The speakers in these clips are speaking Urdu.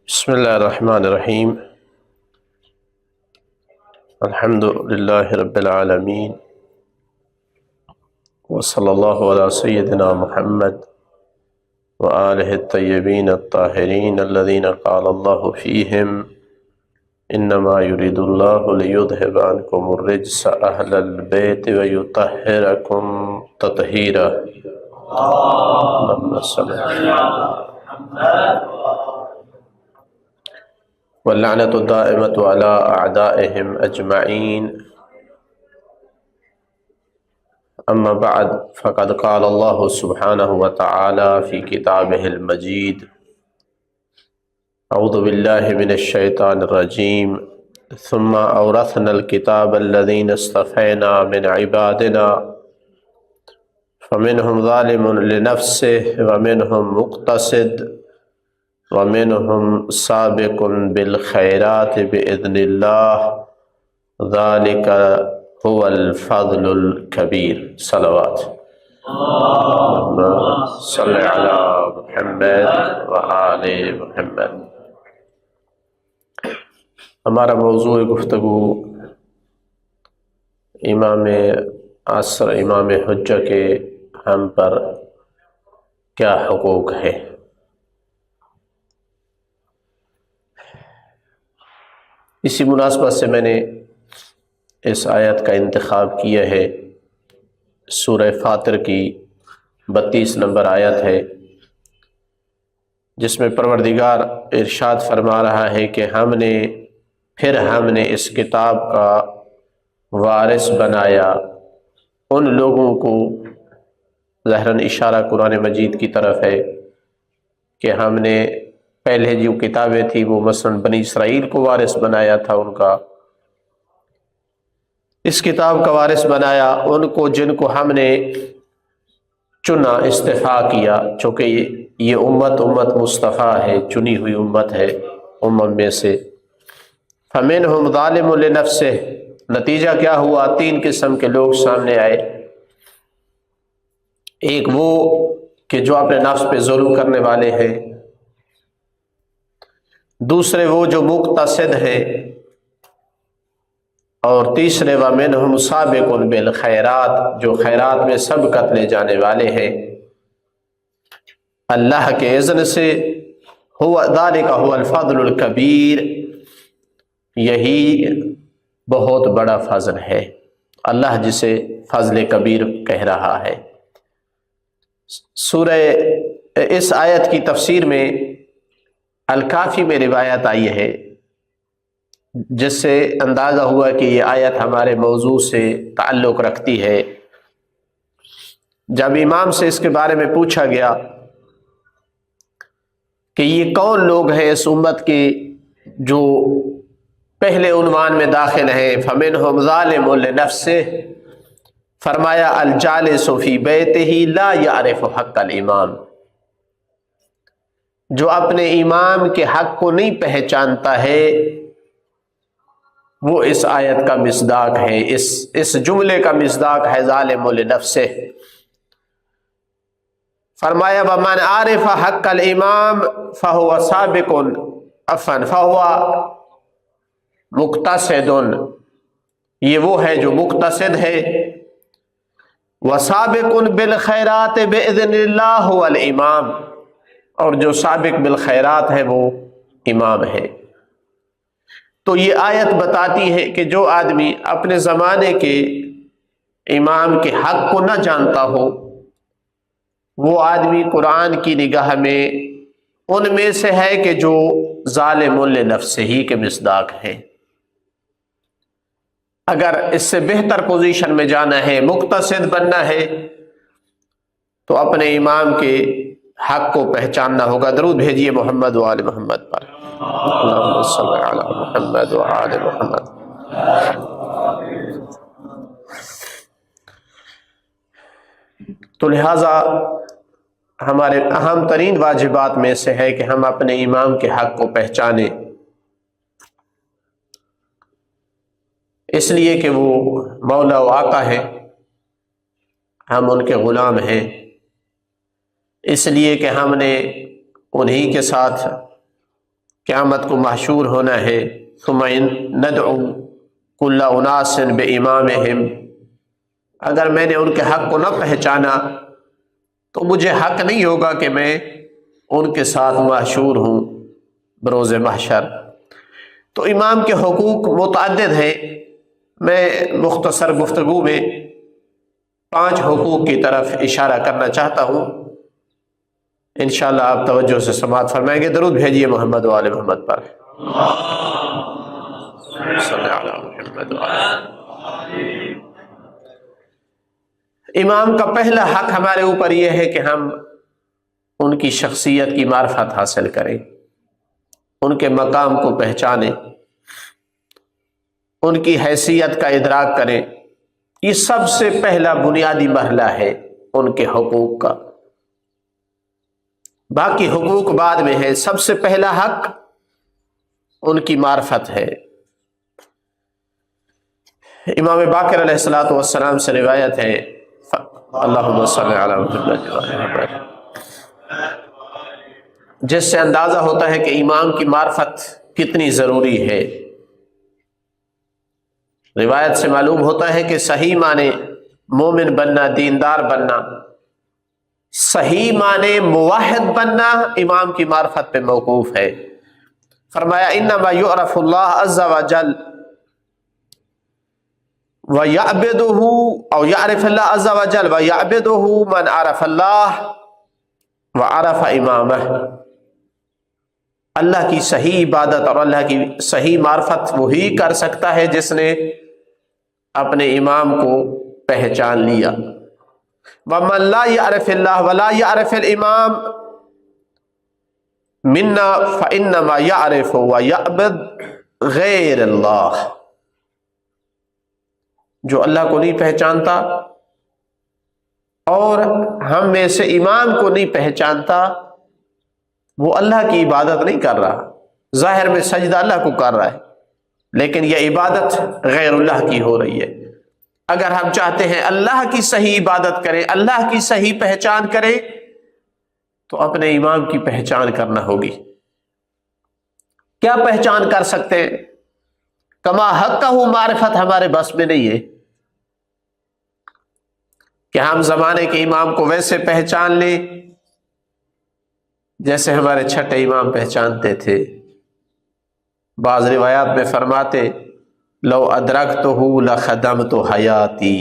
بسم اللہ الرحمن الرحیم الحمد للہ رب العالمین وصلی اللہ علی سیدنا محمد وآلہ الطیبین الطاہرین الذین قال اللہ فیہم انما یرید اللہ لیذہب عنکم الرجس اہل البیت ویطہرکم تطہیرا۔ اللہم صلی واللعنة الدائمة على أعدائهم أجمعين، أما بعد فقد قال الله سبحانه وتعالى في كتابه المجيد: أعوذ بالله من الشيطان الرجيم ثم أورثنا الكتاب الذين اصطفينا من عبادنا فمنهم ظالم لنفسه ومنهم مقتصد ومنهم سابق بالخيرات بإذن الله ذلك هو الفضل الكبير۔ صلوات اللهم صل على محمد وآل محمد۔ ہمارا موضوع گفتگو امام عصر امام حجہ کے ہم پر کیا حقوق ہے۔ اسی مناسبت سے میں نے اس آیت کا انتخاب کیا ہے، سورہ فاطر کی 32 نمبر آیت ہے، جس میں پروردگار ارشاد فرما رہا ہے کہ ہم نے اس کتاب کا وارث بنایا ان لوگوں کو، ظاہراً اشارہ قرآن مجید کی طرف ہے کہ ہم نے پہلے جو کتابیں تھی وہ مثلا بنی اسرائیل کو وارث بنایا تھا، ان کا اس کتاب کا وارث بنایا ان کو جن کو ہم نے چنا، اصطفیٰ کیا، چونکہ یہ امت مصطفیٰ ہے، چنی ہوئی امت ہے امم میں سے۔ فمنہم ظالم لنفسہ، نتیجہ کیا ہوا؟ 3 قسم کے لوگ سامنے آئے۔ ایک وہ کہ جو اپنے نفس پہ ظلم کرنے والے ہیں، دوسرے وہ جو مقتصد ہے، اور تیسرے وَمِنْهُمْ سَابِقٌ بِالْخَيْرَاتِ، جو خیرات میں سبقت لے جانے والے ہیں اللہ کے اذن سے۔ ذَلِكَ هُوَ الْفَضْلُ الْكَبِيرُ، یہی بہت بڑا فضل ہے، اللہ جسے فضل کبیر کہہ رہا ہے۔ سورہ اس آیت کی تفسیر میں الکافی میں روایت آئی ہے، جس سے اندازہ ہوا کہ یہ آیت ہمارے موضوع سے تعلق رکھتی ہے۔ جب امام سے اس کے بارے میں پوچھا گیا کہ یہ کون لوگ ہیں اس امت کے جو پہلے عنوان میں داخل ہیں، فَمِنْهُمْ ظَالِمٌ لِنَفْسِهِ، فرمایا الجالس فی بیتہ لا یعرف حق الامام، جو اپنے امام کے حق کو نہیں پہچانتا ہے، وہ اس آیت کا مصداق ہے، اس جملے کا مصداق ہے ظالم لنفسہ۔ فرمایا وَمَنْ عَرِفَ حق الامام فَهُوَ سَابِقٌ فَهُوَ مُقْتَصِدٌ، یہ وہ ہے جو مقتصد ہے۔ وَسَابِقٌ بِالْخَيْرَاتِ بِإِذْنِ اللَّهِ هُوَ الْإِمَامُ، اور جو سابق بالخیرات ہے وہ امام ہے۔ تو یہ آیت بتاتی ہے کہ جو آدمی اپنے زمانے کے امام کے حق کو نہ جانتا ہو، وہ آدمی قرآن کی نگاہ میں ان میں سے ہے کہ جو ظالم لنفسہ ہی کے مصداق ہے۔ اگر اس سے بہتر پوزیشن میں جانا ہے، مقتصد بننا ہے، تو اپنے امام کے حق کو پہچاننا ہوگا۔ درود بھیجیے محمد و آل محمد پر۔ اللہم صلی علی محمد و آل محمد۔ تو لہٰذا ہمارے اہم ترین واجبات میں سے ہے کہ ہم اپنے امام کے حق کو پہچانیں، اس لیے کہ وہ مولا و آقا ہے، ہم ان کے غلام ہیں، اس لیے کہ ہم نے انہی کے ساتھ قیامت کو محشور ہونا ہے. ثم ندعو کل اناس بامامہم، اگر میں نے ان کے حق کو نہ پہچانا تو مجھے حق نہیں ہوگا کہ میں ان کے ساتھ محشور ہوں بروز محشر. تو امام کے حقوق متعدد ہیں. میں مختصر گفتگو میں 5 حقوق کی طرف اشارہ کرنا چاہتا ہوں. انشاءاللہ آپ توجہ سے سماعت فرمائیں گے. درود بھیجیے محمد و آل محمد پر. صلی علی محمد و آل. امام کا پہلا حق ہمارے اوپر یہ ہے کہ ہم ان کی شخصیت کی معرفت حاصل کریں، ان کے مقام کو پہچانیں، ان کی حیثیت کا ادراک کریں. یہ سب سے پہلا بنیادی مرحلہ ہے ان کے حقوق کا. باقی حقوق بعد میں ہے. سب سے پہلا حق ان کی معرفت ہے. امام باقر علیہ الصلوۃ والسلام سے روایت ہے، اللہم صلی علی محمد وعلی محمد، جس سے اندازہ ہوتا ہے کہ امام کی معرفت کتنی ضروری ہے. روایت سے معلوم ہوتا ہے کہ صحیح معنی مومن بننا، دیندار بننا، صحیح معنی موحد بننا امام کی معرفت پہ موقوف ہے. فرمایا انما یعرف اللہ عز وجل وَيَعْبِدُهُ او یعرف اللہ عز وجل وَيَعْبِدُهُ من عرف اللہ وعرف امامہ. اللہ کی صحیح عبادت اور اللہ کی صحیح معرفت وہی کر سکتا ہے جس نے اپنے امام کو پہچان لیا. وَمَن لَا يَعْرِفِ اللَّهَ وَلَا يَعْرِفِ الْإِمَامِ مِنَّا فَإِنَّمَا يَعْرِفُ وَيَعْبِدُ غَيْرَ اللَّهِ. جو اللہ کو نہیں پہچانتا اور ہم میں سے امام کو نہیں پہچانتا، وہ اللہ کی عبادت نہیں کر رہا. ظاہر میں سجدہ اللہ کو کر رہا ہے لیکن یہ عبادت غیر اللہ کی ہو رہی ہے. اگر ہم چاہتے ہیں اللہ کی صحیح عبادت کریں، اللہ کی صحیح پہچان کریں، تو اپنے امام کی پہچان کرنا ہوگی. کیا پہچان کر سکتے ہیں؟ کما حقہ معرفت ہمارے بس میں نہیں ہے کہ ہم زمانے کے امام کو ویسے پہچان لیں جیسے ہمارے چھٹے امام پہچانتے تھے. بعض روایات میں فرماتے لو ادرکتہ لخدمت حیاتی،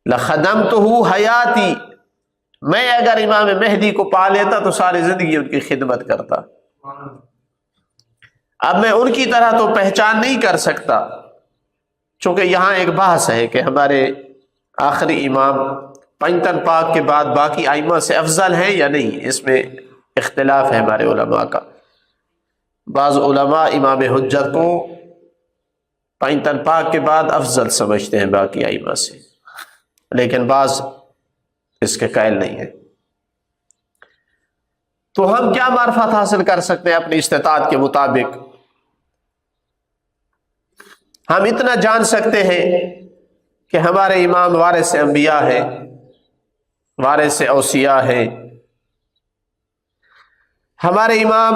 لخدمتہ حیاتی، میں اگر امام مہدی کو پا لیتا تو ساری زندگی ان کی خدمت کرتا. اب میں ان کی طرح تو پہچان نہیں کر سکتا، چونکہ یہاں ایک بحث ہے کہ ہمارے آخری امام پنجتن پاک کے بعد باقی ائمہ سے افضل ہیں یا نہیں. اس میں اختلاف ہے ہمارے علماء کا. بعض علماء امام حجت کو پنجتن پاک کے بعد افضل سمجھتے ہیں باقی ائمہ سے، لیکن بعض اس کے قائل نہیں ہیں. تو ہم کیا معرفت حاصل کر سکتے ہیں اپنی استطاعت کے مطابق؟ ہم اتنا جان سکتے ہیں کہ ہمارے امام وارث انبیاء ہیں، وارث اوصیاء ہیں. ہمارے امام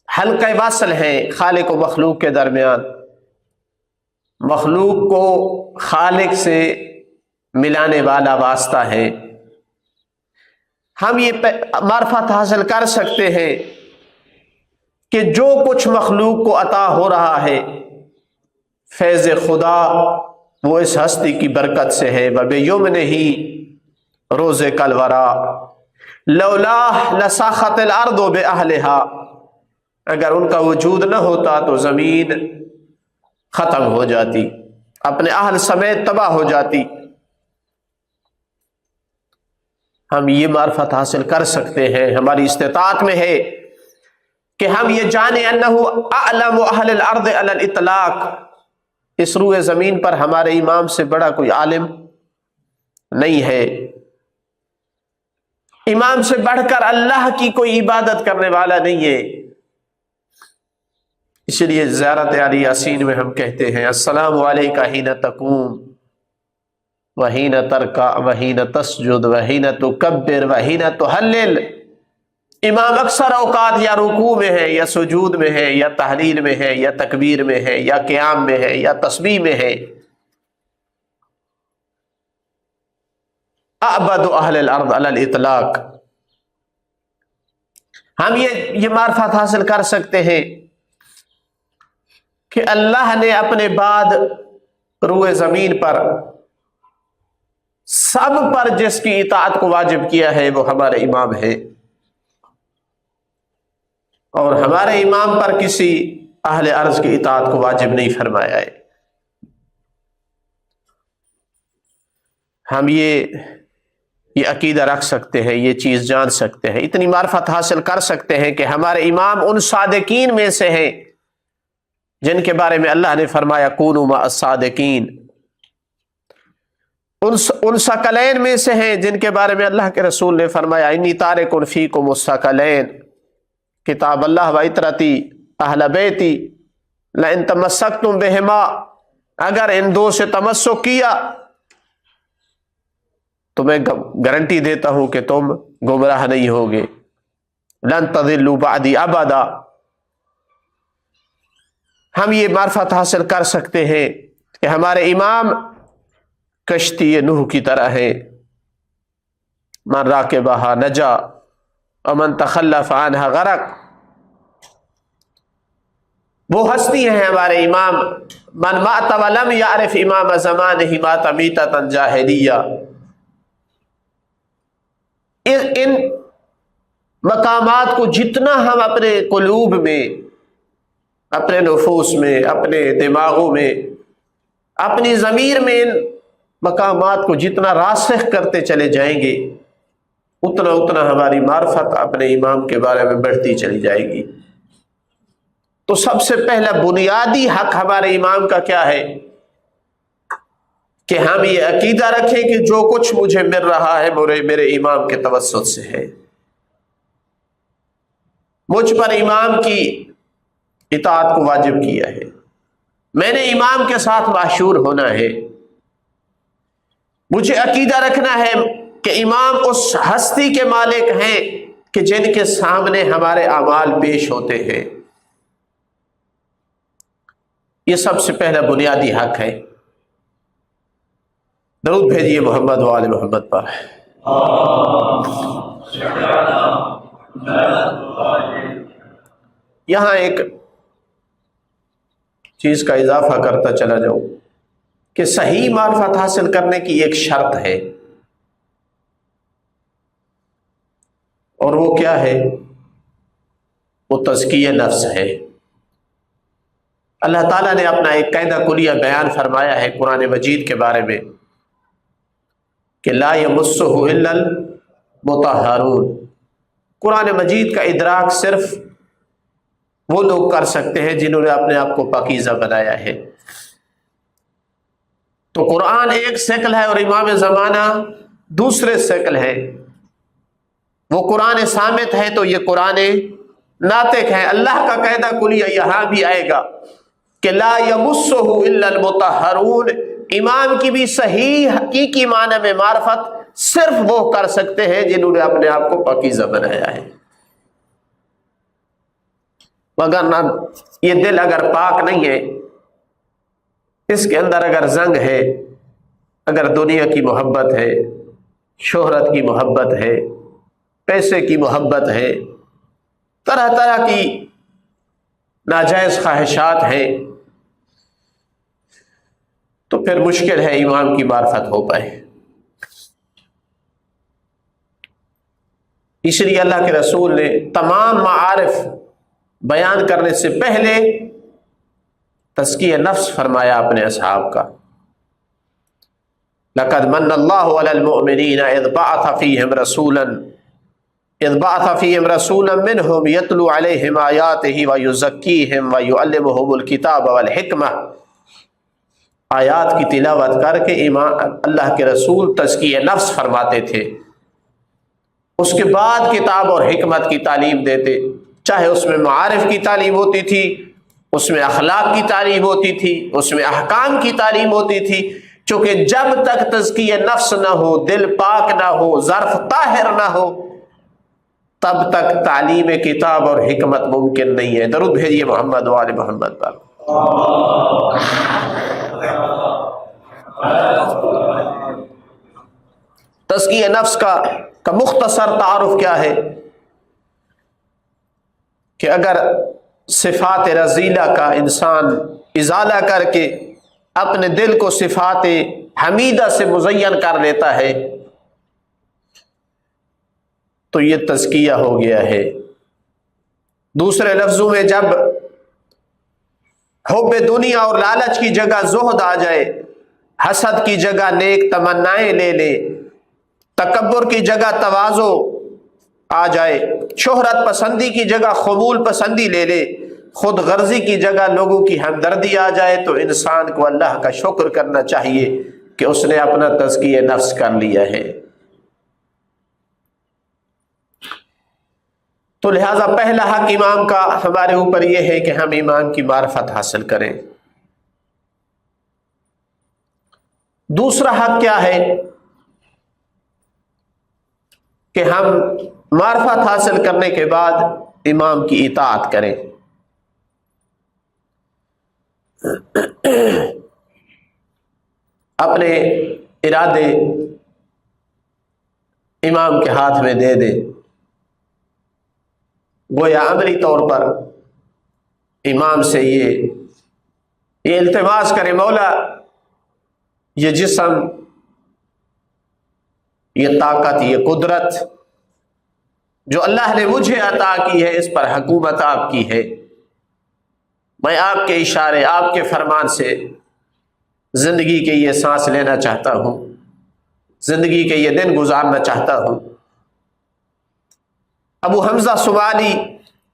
حلقہ وصل ہیں خالق و مخلوق کے درمیان، مخلوق کو خالق سے ملانے والا واسطہ ہے. ہم یہ معرفت حاصل کر سکتے ہیں کہ جو کچھ مخلوق کو عطا ہو رہا ہے فیض خدا وہ اس ہستی کی برکت سے ہے. وَبِيُمْنِهِ روز کلورا لولا لساخت الارض بأہلہا، اگر ان کا وجود نہ ہوتا تو زمین ختم ہو جاتی، اپنے اہل سمیت تباہ ہو جاتی. ہم یہ معرفت حاصل کر سکتے ہیں، ہماری استطاعت میں ہے کہ ہم یہ جانیں انہ اعلم اہل الارض علی الاطلاق. اس روئے زمین پر ہمارے امام سے بڑا کوئی عالم نہیں ہے، امام سے بڑھ کر اللہ کی کوئی عبادت کرنے والا نہیں ہے. اس لیے زیارت علی یاسین میں ہم کہتے ہیں السلام علیک حین تقوم وحین ترکع وحین تسجد وحین تکبر وحین تہلل. امام اکثر اوقات یا رکوع میں ہے یا سجود میں ہے یا تحلیل میں ہے یا تکبیر میں ہے یا قیام میں ہے یا تسبیح میں ہے۔ اعبد اہل الارض علی الاطلاق۔ ہم یہ معرفت حاصل کر سکتے ہیں کہ اللہ نے اپنے بعد روئے زمین پر سب پر جس کی اطاعت کو واجب کیا ہے وہ ہمارے امام ہیں، اور ہمارے امام پر کسی اہل ارض کی اطاعت کو واجب نہیں فرمایا ہے۔ ہم یہ عقیدہ رکھ سکتے ہیں، یہ چیز جان سکتے ہیں، اتنی معرفت حاصل کر سکتے ہیں کہ ہمارے امام ان صادقین میں سے ہیں جن کے بارے میں اللہ نے فرمایا کونوا مع الصادقین، ان ثقلین میں سے ہیں جن کے بارے میں اللہ کے رسول نے فرمایا انی تارک فیکم الثقلین کتاب اللہ و عطرتی اہل بیتی لئن تمسکتم بہما، اگر ان دو سے تمسک کیا تو میں گارنٹی دیتا ہوں کہ تم گمراہ نہیں ہوگے، لن تضلوا بعدی ابدا۔ ہم یہ معرفت حاصل کر سکتے ہیں کہ ہمارے امام کشتی نوح کی طرح ہے، من راکبہا نجا ومن تخلف عنہا غرق۔ وہ ہستی ہیں ہمارے امام، من مات ولم یعرف امام زمانہ مات میتۃ جاہلیہ۔ ان مقامات کو جتنا ہم اپنے قلوب میں، اپنے نفوس میں، اپنے دماغوں میں، اپنی ضمیر میں ان مقامات کو جتنا راسخ کرتے چلے جائیں گے اتنا اتنا ہماری معرفت اپنے امام کے بارے میں بڑھتی چلی جائے گی۔ تو سب سے پہلا بنیادی حق ہمارے امام کا کیا ہے کہ ہم یہ عقیدہ رکھیں کہ جو کچھ مجھے مل رہا ہے میرے امام کے توسط سے ہے، مجھ پر امام کی اطاعت کو واجب کیا ہے، میں نے امام کے ساتھ معشور ہونا ہے، مجھے عقیدہ رکھنا ہے کہ امام اس ہستی کے مالک ہیں کہ جن کے سامنے ہمارے اعمال پیش ہوتے ہیں۔ یہ سب سے پہلا بنیادی حق ہے۔ درود بھیجیے محمد و آل محمد پر۔ یہاں ایک چیز کا اضافہ کرتا چلا جاؤں کہ صحیح معرفت حاصل کرنے کی ایک شرط ہے، اور وہ کیا ہے؟ وہ تزکیہ نفس ہے۔ اللہ تعالیٰ نے اپنا ایک قاعدہ کلیہ بیان فرمایا ہے قرآن مجید کے بارے میں کہ لا یمسہ الا المطہرون۔ قرآن مجید کا ادراک صرف وہ لوگ کر سکتے ہیں جنہوں نے اپنے آپ کو پاکیزہ بنایا ہے۔ تو قرآن ایک شکل ہے اور امام زمانہ دوسرے شکل ہے۔ وہ قرآن صامت ہے تو یہ قرآن ناطق ہے۔ اللہ کا قاعدہ کلیہ یہاں بھی آئے گا کہ لا یمسہ الا المطہرون۔ امام کی بھی صحیح حقیقی معنی میں معرفت صرف وہ کر سکتے ہیں جنہوں نے اپنے آپ کو پاکیزہ بنایا ہے، مگر نہ یہ دل اگر پاک نہیں ہے، اس کے اندر اگر زنگ ہے، اگر دنیا کی محبت ہے، شہرت کی محبت ہے، پیسے کی محبت ہے، طرح طرح کی ناجائز خواہشات ہیں، تو پھر مشکل ہے امام کی معرفت ہو پائے۔ اس لیے اللہ کے رسول نے تمام معارف بیان کرنے سے پہلے تزکیہ نفس فرمایا اپنے اصحاب کا۔ لقد من اللہ علی المؤمنین اذ بعث فیہم رسولا منہم یتلو علیہم آیاتہ ویزکیہم ویعلمہم الکتاب والحکمہ۔ آیات کی تلاوت کر کے اللہ کے رسول تزکیہ نفس فرماتے تھے، اس کے بعد کتاب اور حکمت کی تعلیم دیتے، چاہے اس میں معارف کی تعلیم ہوتی تھی، اس میں اخلاق کی تعلیم ہوتی تھی، اس میں احکام کی تعلیم ہوتی تھی، چونکہ جب تک تزکیہ نفس نہ ہو، دل پاک نہ ہو، ظرف طاہر نہ ہو، تب تک تعلیم کتاب اور حکمت ممکن نہیں ہے۔ درود بھیجیے محمد و آل محمد پر۔ تزکیہ نفس کا مختصر تعارف کیا ہے کہ اگر صفات رذیلہ کا انسان ازالہ کر کے اپنے دل کو صفات حمیدہ سے مزین کر لیتا ہے تو یہ تزکیہ ہو گیا ہے۔ دوسرے لفظوں میں جب حب دنیا اور لالچ کی جگہ زہد آ جائے، حسد کی جگہ نیک تمنائیں لے لے، تکبر کی جگہ تواضع آ جائے، شہرت پسندی کی جگہ قبول پسندی لے لے، خود غرضی کی جگہ لوگوں کی ہمدردی آ جائے، تو انسان کو اللہ کا شکر کرنا چاہیے کہ اس نے اپنا تزکیہ نفس کر لیا ہے۔ تو لہذا پہلا حق امام کا ہمارے اوپر یہ ہے کہ ہم امام کی معرفت حاصل کریں۔ دوسرا حق کیا ہے کہ ہم معرفت حاصل کرنے کے بعد امام کی اطاعت کریں۔ اپنے ارادے امام کے ہاتھ میں دے دیں، گویا عملی طور پر امام سے یہ التماس کرے، مولا یہ جسم، یہ طاقت، یہ قدرت جو اللہ نے مجھے عطا کی ہے، اس پر حکومت آپ کی ہے، میں آپ کے اشارے، آپ کے فرمان سے زندگی کے یہ سانس لینا چاہتا ہوں، زندگی کے یہ دن گزارنا چاہتا ہوں۔ ابو حمزہ سوالی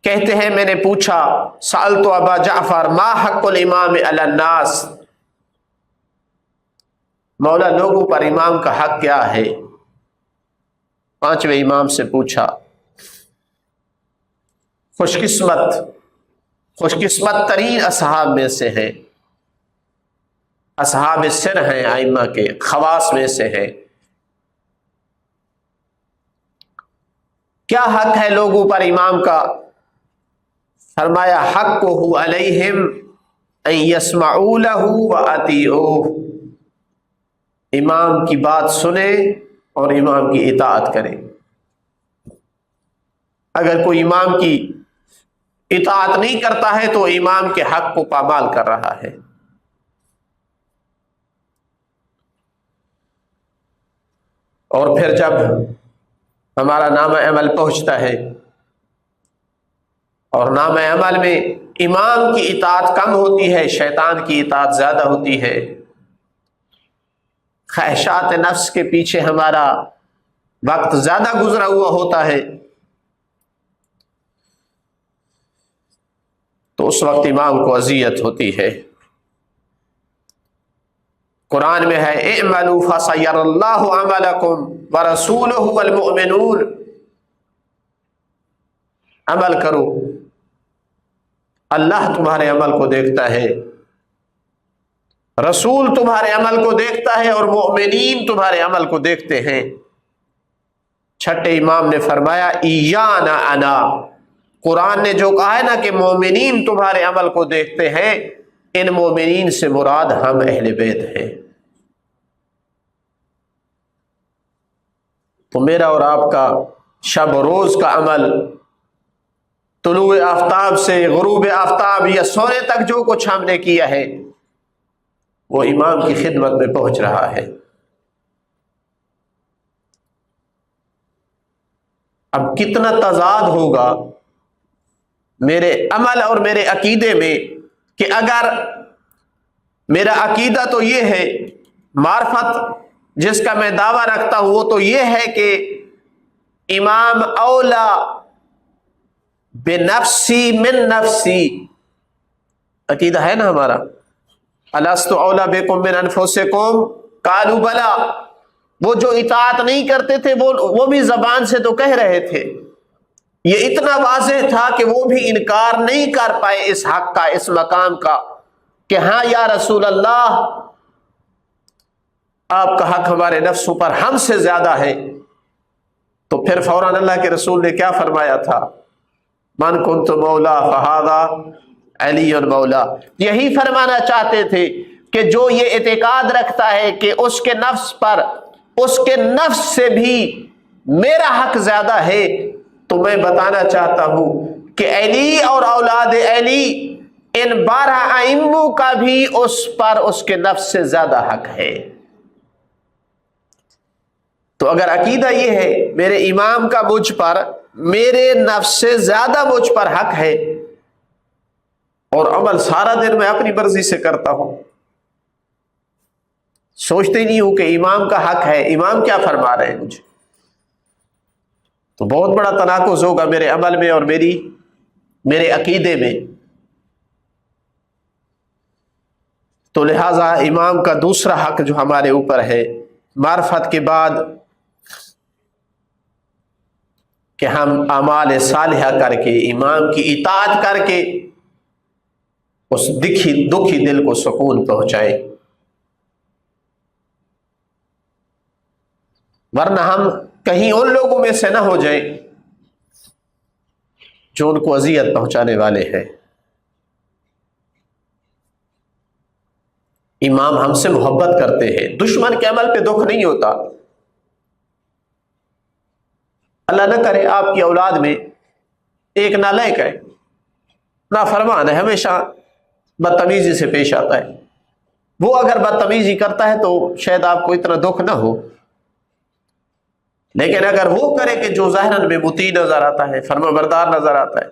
کہتے ہیں میں نے پوچھا، سألت ابا جعفر ما حق الامام علی الناس، مولا لوگوں پر امام کا حق کیا ہے؟ پانچویں امام سے پوچھا۔ خوش قسمت ترین اصحاب میں سے ہیں، اصحاب سر ہیں، ائمہ کے خواص میں سے ہیں۔ کیا حق ہے لوگوں پر امام کا؟ فرمایا حقہ علیہم ان یسمعوا لہ واطیعوہ، امام کی بات سنیں اور امام کی اطاعت کریں۔ اگر کوئی امام کی اطاعت نہیں کرتا ہے تو امام کے حق کو پامال کر رہا ہے۔ اور پھر جب ہمارا نامہ عمل پہنچتا ہے اور نامہ عمل میں امام کی اطاعت کم ہوتی ہے، شیطان کی اطاعت زیادہ ہوتی ہے، خواہشات نفس کے پیچھے ہمارا وقت زیادہ گزرا ہوا ہوتا ہے، تو اس وقت امام کو اذیت ہوتی ہے۔ قرآن میں ہے اعملوا فسیر اللہ عملکم ورسولہ والمؤمنون، عمل کرو، اللہ تمہارے عمل کو دیکھتا ہے، رسول تمہارے عمل کو دیکھتا ہے، اور مؤمنین تمہارے عمل کو دیکھتے ہیں۔ چھٹے امام نے فرمایا ایانا انا، قرآن نے جو کہا ہے نا کہ مومنین تمہارے عمل کو دیکھتے ہیں، ان مومنین سے مراد ہم اہل بیت ہیں۔ تو میرا اور آپ کا شب و روز کا عمل، طلوع آفتاب سے غروب آفتاب یا سونے تک جو کچھ ہم نے کیا ہے، وہ امام کی خدمت میں پہنچ رہا ہے۔ اب کتنا تضاد ہوگا میرے عمل اور میرے عقیدے میں کہ اگر میرا عقیدہ تو یہ ہے، معرفت جس کا میں دعویٰ رکھتا ہوں وہ تو یہ ہے کہ امام اولا بنفسی من نفسی، عقیدہ ہے نا ہمارا، الست اولا بکم من انفسکم قالوا بلا، وہ جو اطاعت نہیں کرتے تھے وہ بھی زبان سے تو کہہ رہے تھے، یہ اتنا واضح تھا کہ وہ بھی انکار نہیں کر پائے اس حق کا، اس مقام کا کہ ہاں یا رسول اللہ آپ کا حق ہمارے نفسوں پر ہم سے زیادہ ہے، تو پھر فوراً اللہ کے رسول نے کیا فرمایا تھا؟ من کنت مولا فہذا علی مولا. یہی فرمانا چاہتے تھے کہ جو یہ اعتقاد رکھتا ہے کہ اس کے نفس پر اس کے نفس سے بھی میرا حق زیادہ ہے، تو میں بتانا چاہتا ہوں کہ علی اور اولاد علی ان 12 ائموں کا بھی اس پر اس کے نفس سے زیادہ حق ہے. تو اگر عقیدہ یہ ہے میرے امام کا مجھ پر میرے نفس سے زیادہ مجھ پر حق ہے، اور عمل سارا دن میں اپنی مرضی سے کرتا ہوں، سوچتے نہیں ہوں کہ امام کا حق ہے، امام کیا فرما رہے ہیں مجھے، تو بہت بڑا تناقض ہوگا میرے عمل میں اور میرے عقیدے میں. تو لہٰذا امام کا دوسرا حق جو ہمارے اوپر ہے معرفت کے بعد، کہ ہم اعمال صالحہ کر کے امام کی اطاعت کر کے اس دکھی دل کو سکون پہنچائیں، ورنہ ہم کہیں ان لوگوں میں سے نہ ہو جائیں جو ان کو اذیت پہنچانے والے ہیں. امام ہم سے محبت کرتے ہیں، دشمن کے عمل پہ دکھ نہیں ہوتا. اللہ نہ کرے آپ کی اولاد میں ایک نالائق ہے، نافرمان ہے، ہمیشہ بدتمیزی سے پیش آتا ہے. وہ اگر بدتمیزی کرتا ہے تو شاید آپ کو اتنا دکھ نہ ہو، لیکن اگر وہ کرے کہ جو ظاہراً میں مطیع نظر آتا ہے، فرما بردار نظر آتا ہے،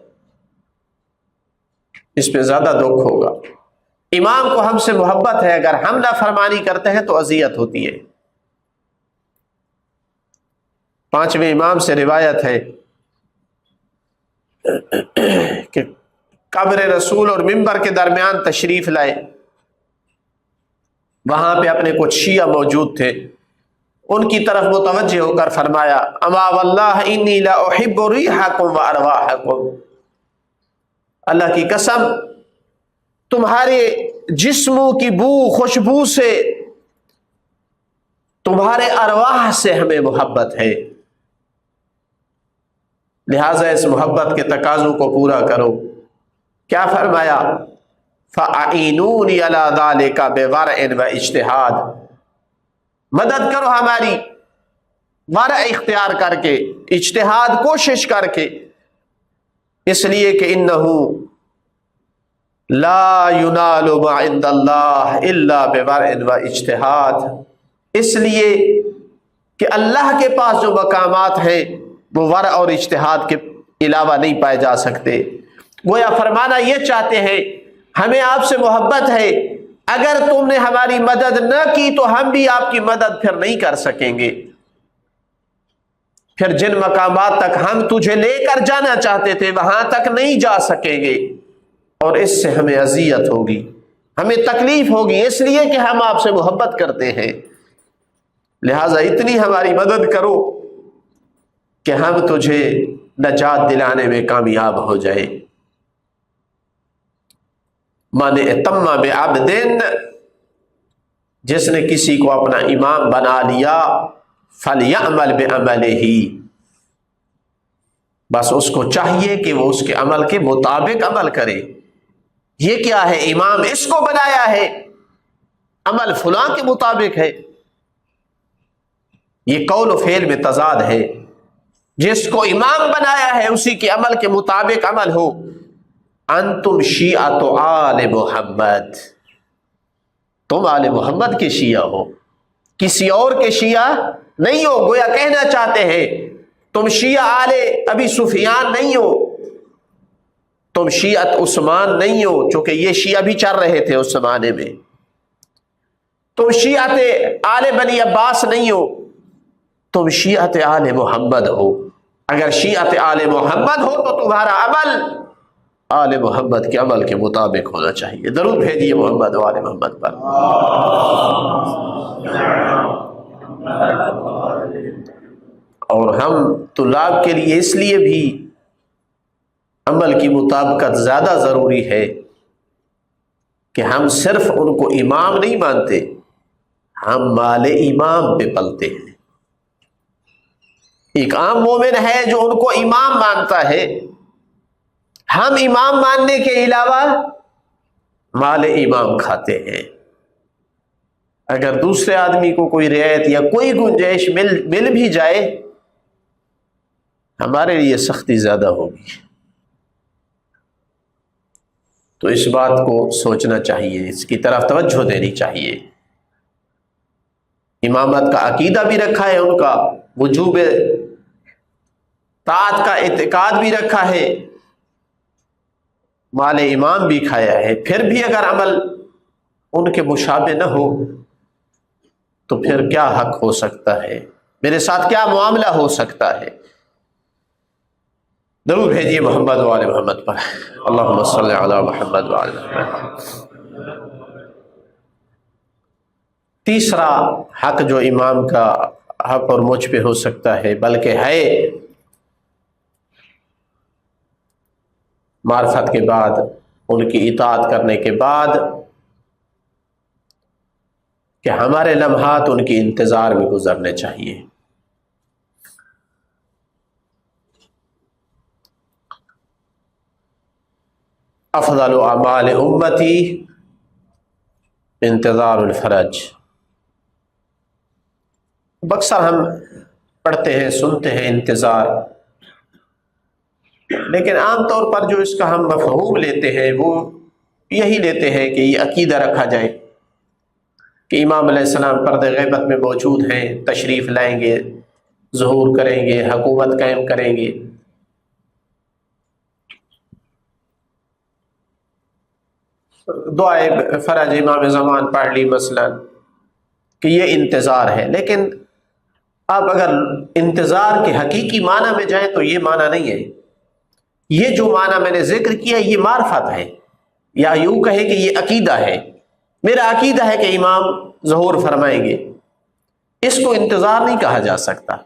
اس پہ زیادہ دکھ ہوگا. امام کو ہم سے محبت ہے، اگر ہم نافرمانی کرتے ہیں تو اذیت ہوتی ہے. 5ویں امام سے روایت ہے کہ قبر رسول اور منبر کے درمیان تشریف لائے، وہاں پہ اپنے کچھ شیعہ موجود تھے، ان کی طرف متوجہ ہو کر فرمایا اما واللہ انی لا احب ریحکم و ارواحکم، اللہ کی قسم تمہارے جسموں کی بو خوشبو سے، تمہارے ارواح سے ہمیں محبت ہے، لہٰذا اس محبت کے تقاضوں کو پورا کرو. کیا فرمایا؟ فَأَعِینُونِ عَلَىٰ ذَلِكَ بِوَرْعٍ وَاجْتِہَادٍ، مدد کرو ہماری ورع اختیار کر کے، اجتہاد کوشش کر کے، اس لیے کہ انہو لا ینال ما عند اللہ الا بورع و اجتہاد، اس لیے کہ اللہ کے پاس جو مقامات ہیں وہ ورع اور اجتہاد کے علاوہ نہیں پائے جا سکتے. گویا فرمانا یہ چاہتے ہیں ہمیں آپ سے محبت ہے، اگر تم نے ہماری مدد نہ کی تو ہم بھی آپ کی مدد پھر نہیں کر سکیں گے، پھر جن مقامات تک ہم تجھے لے کر جانا چاہتے تھے وہاں تک نہیں جا سکیں گے، اور اس سے ہمیں اذیت ہوگی، ہمیں تکلیف ہوگی، اس لیے کہ ہم آپ سے محبت کرتے ہیں، لہٰذا اتنی ہماری مدد کرو کہ ہم تجھے نجات دلانے میں کامیاب ہو جائے. من اتم بعبد، جس نے کسی کو اپنا امام بنا لیا، فلیعمل بعملہ، بس اس کو چاہیے کہ وہ اس کے عمل کے مطابق عمل کرے. یہ کیا ہے؟ امام اس کو بنایا ہے، عمل فلاں کے مطابق ہے. یہ قول و فعل میں تضاد ہے، جس کو امام بنایا ہے اسی کے عمل کے مطابق عمل ہو. انتم شیعۃ آل محمد، تم آل محمد کے شیعہ ہو، کسی اور کے شیعہ نہیں ہو. گویا کہنا چاہتے ہیں تم شیعہ آل ابی سفیان نہیں ہو، تم شیعت عثمان نہیں ہو، چونکہ یہ شیعہ بھی چل رہے تھے اس زمانے میں. تم شیعت آل بنی عباس نہیں ہو، تم شیعت آل محمد ہو. اگر شیعت آل محمد ہو تو تمہارا عمل آل محمد کے عمل کے مطابق ہونا چاہیے. درود بھیجیے محمد و آل محمد پر. اور ہم طلاب کے لیے اس لیے بھی عمل کی مطابقت زیادہ ضروری ہے کہ ہم صرف ان کو امام نہیں مانتے، ہم مال امام پہ پلتے ہیں. ایک عام مومن ہے جو ان کو امام مانتا ہے، ہم امام ماننے کے علاوہ مال امام کھاتے ہیں۔ اگر دوسرے آدمی کو کوئی رعایت یا کوئی گنجائش مل بھی جائے، ہمارے لیے سختی زیادہ ہوگی۔ تو اس بات کو سوچنا چاہیے، اس کی طرف توجہ دینی چاہیے۔ امامت کا عقیدہ بھی رکھا ہے، ان کا وجوب طاعت کا اعتقاد بھی رکھا ہے، مال امام بھی کھایا ہے، پھر بھی اگر عمل ان کے مشابہ نہ ہو تو پھر کیا حق ہو سکتا ہے، میرے ساتھ کیا معاملہ ہو سکتا ہے؟ درود بھیجیے محمد و آل محمد پر، اللہم صلی علی محمد و آل محمد۔ تیسرا حق جو امام کا حق اور مجھ پہ ہو سکتا ہے، بلکہ ہے معرفت کے بعد، ان کی اطاعت کرنے کے بعد، کہ ہمارے لمحات ان کے انتظار میں گزرنے چاہیے۔ افضل اعمال امتی انتظار الفرج۔ اکثر ہم پڑھتے ہیں، سنتے ہیں انتظار، لیکن عام طور پر جو اس کا ہم مفہوم لیتے ہیں وہ یہی لیتے ہیں کہ یہ عقیدہ رکھا جائے کہ امام علیہ السلام پردہ غیبت میں موجود ہیں، تشریف لائیں گے، ظہور کریں گے، حکومت قائم کریں گے۔ دعائے فرج امام زمان پڑھ لی مثلا، کہ یہ انتظار ہے۔ لیکن آپ اگر انتظار کے حقیقی معنی میں جائیں تو یہ معنی نہیں ہے۔ یہ جو معنی میں نے ذکر کیا یہ معرفت ہے، یا یوں کہے کہ یہ عقیدہ ہے، میرا عقیدہ ہے کہ امام ظہور فرمائیں گے، اس کو انتظار نہیں کہا جا سکتا۔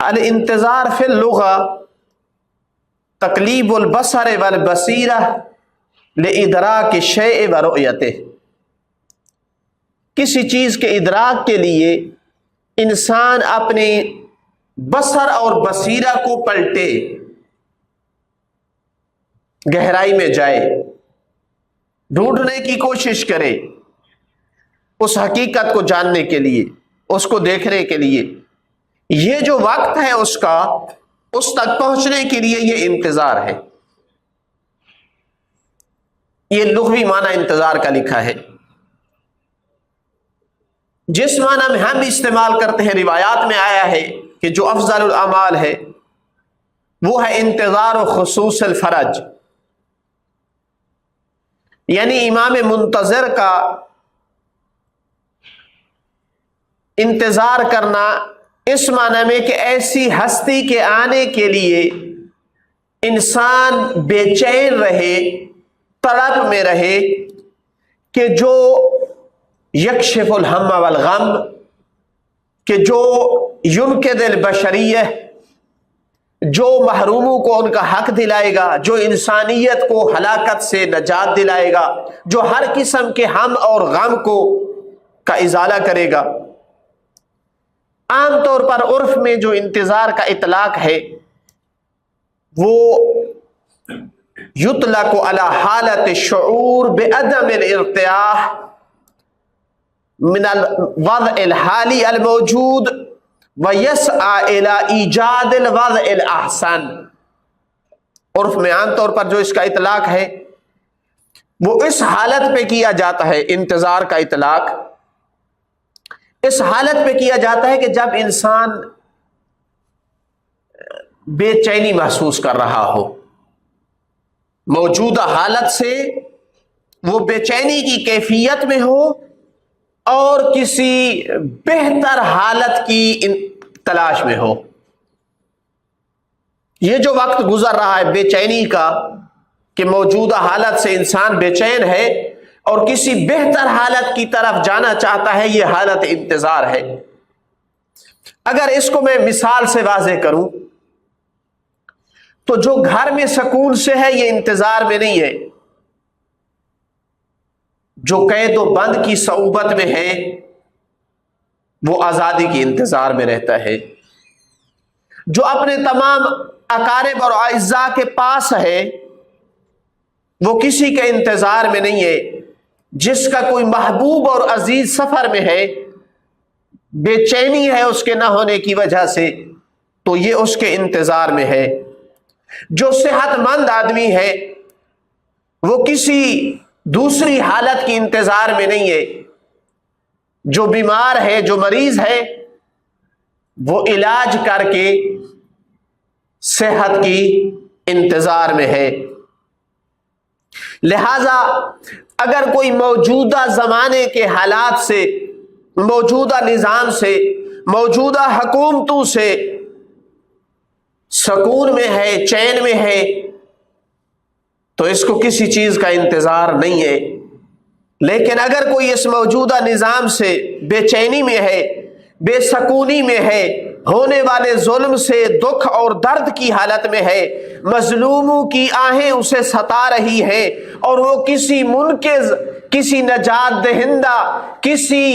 الانتظار فی اللغہ تقلیب البصر والبصیرہ لادراک الشیء ورؤیتہ۔ کسی چیز کے ادراک کے لیے انسان اپنے بصر اور بصیرہ کو پلٹے، گہرائی میں جائے، ڈھونڈنے کی کوشش کرے اس حقیقت کو جاننے کے لیے، اس کو دیکھنے کے لیے۔ یہ جو وقت ہے اس کا، اس تک پہنچنے کے لیے یہ انتظار ہے۔ یہ لغوی معنی انتظار کا لکھا ہے۔ جس معنی میں ہم استعمال کرتے ہیں، روایات میں آیا ہے کہ جو افضل الاعمال ہے وہ ہے انتظار و خصوص الفرج، یعنی امام منتظر کا انتظار کرنا اس معنی میں کہ ایسی ہستی کے آنے کے لیے انسان بے چین رہے، تڑپ میں رہے، کہ جو یکشف الہم والغم، کہ جو ینقذ البشریہ، جو محروموں کو ان کا حق دلائے گا، جو انسانیت کو ہلاکت سے نجات دلائے گا، جو ہر قسم کے ہم اور غم کو کا ازالہ کرے گا۔ عام طور پر عرف میں جو انتظار کا اطلاق ہے وہ یطلق علی حالت الشعور بعدم الارتیاح من الوضع الحالی الموجود ویسعی الی ایجاد الوضع الاحسن۔ عرف میں عام طور پر جو اس کا اطلاق ہے وہ اس حالت پہ کیا جاتا ہے، انتظار کا اطلاق اس حالت پہ کیا جاتا ہے کہ جب انسان بے چینی محسوس کر رہا ہو، موجودہ حالت سے وہ بے چینی کی کیفیت میں ہو اور کسی بہتر حالت کی تلاش میں ہو۔ یہ جو وقت گزر رہا ہے بے چینی کا، کہ موجودہ حالت سے انسان بے چین ہے اور کسی بہتر حالت کی طرف جانا چاہتا ہے، یہ حالت انتظار ہے۔ اگر اس کو میں مثال سے واضح کروں تو جو گھر میں سکون سے ہے یہ انتظار میں نہیں ہے، جو قید و بند کی صعوبت میں ہے وہ آزادی کے انتظار میں رہتا ہے۔ جو اپنے تمام اقارب اور اعزاء کے پاس ہے وہ کسی کے انتظار میں نہیں ہے، جس کا کوئی محبوب اور عزیز سفر میں ہے، بے چینی ہے اس کے نہ ہونے کی وجہ سے، تو یہ اس کے انتظار میں ہے۔ جو صحت مند آدمی ہے وہ کسی دوسری حالت کی انتظار میں نہیں ہے، جو بیمار ہے، جو مریض ہے، وہ علاج کر کے صحت کی انتظار میں ہے۔ لہذا اگر کوئی موجودہ زمانے کے حالات سے، موجودہ نظام سے، موجودہ حکومتوں سے سکون میں ہے، چین میں ہے، تو اس کو کسی چیز کا انتظار نہیں ہے۔ لیکن اگر کوئی اس موجودہ نظام سے بے چینی میں ہے، بے سکونی میں ہے، ہونے والے ظلم سے دکھ اور درد کی حالت میں ہے، مظلوموں کی آہیں اسے ستا رہی ہیں، اور وہ کسی منقذ، کسی نجات دہندہ، کسی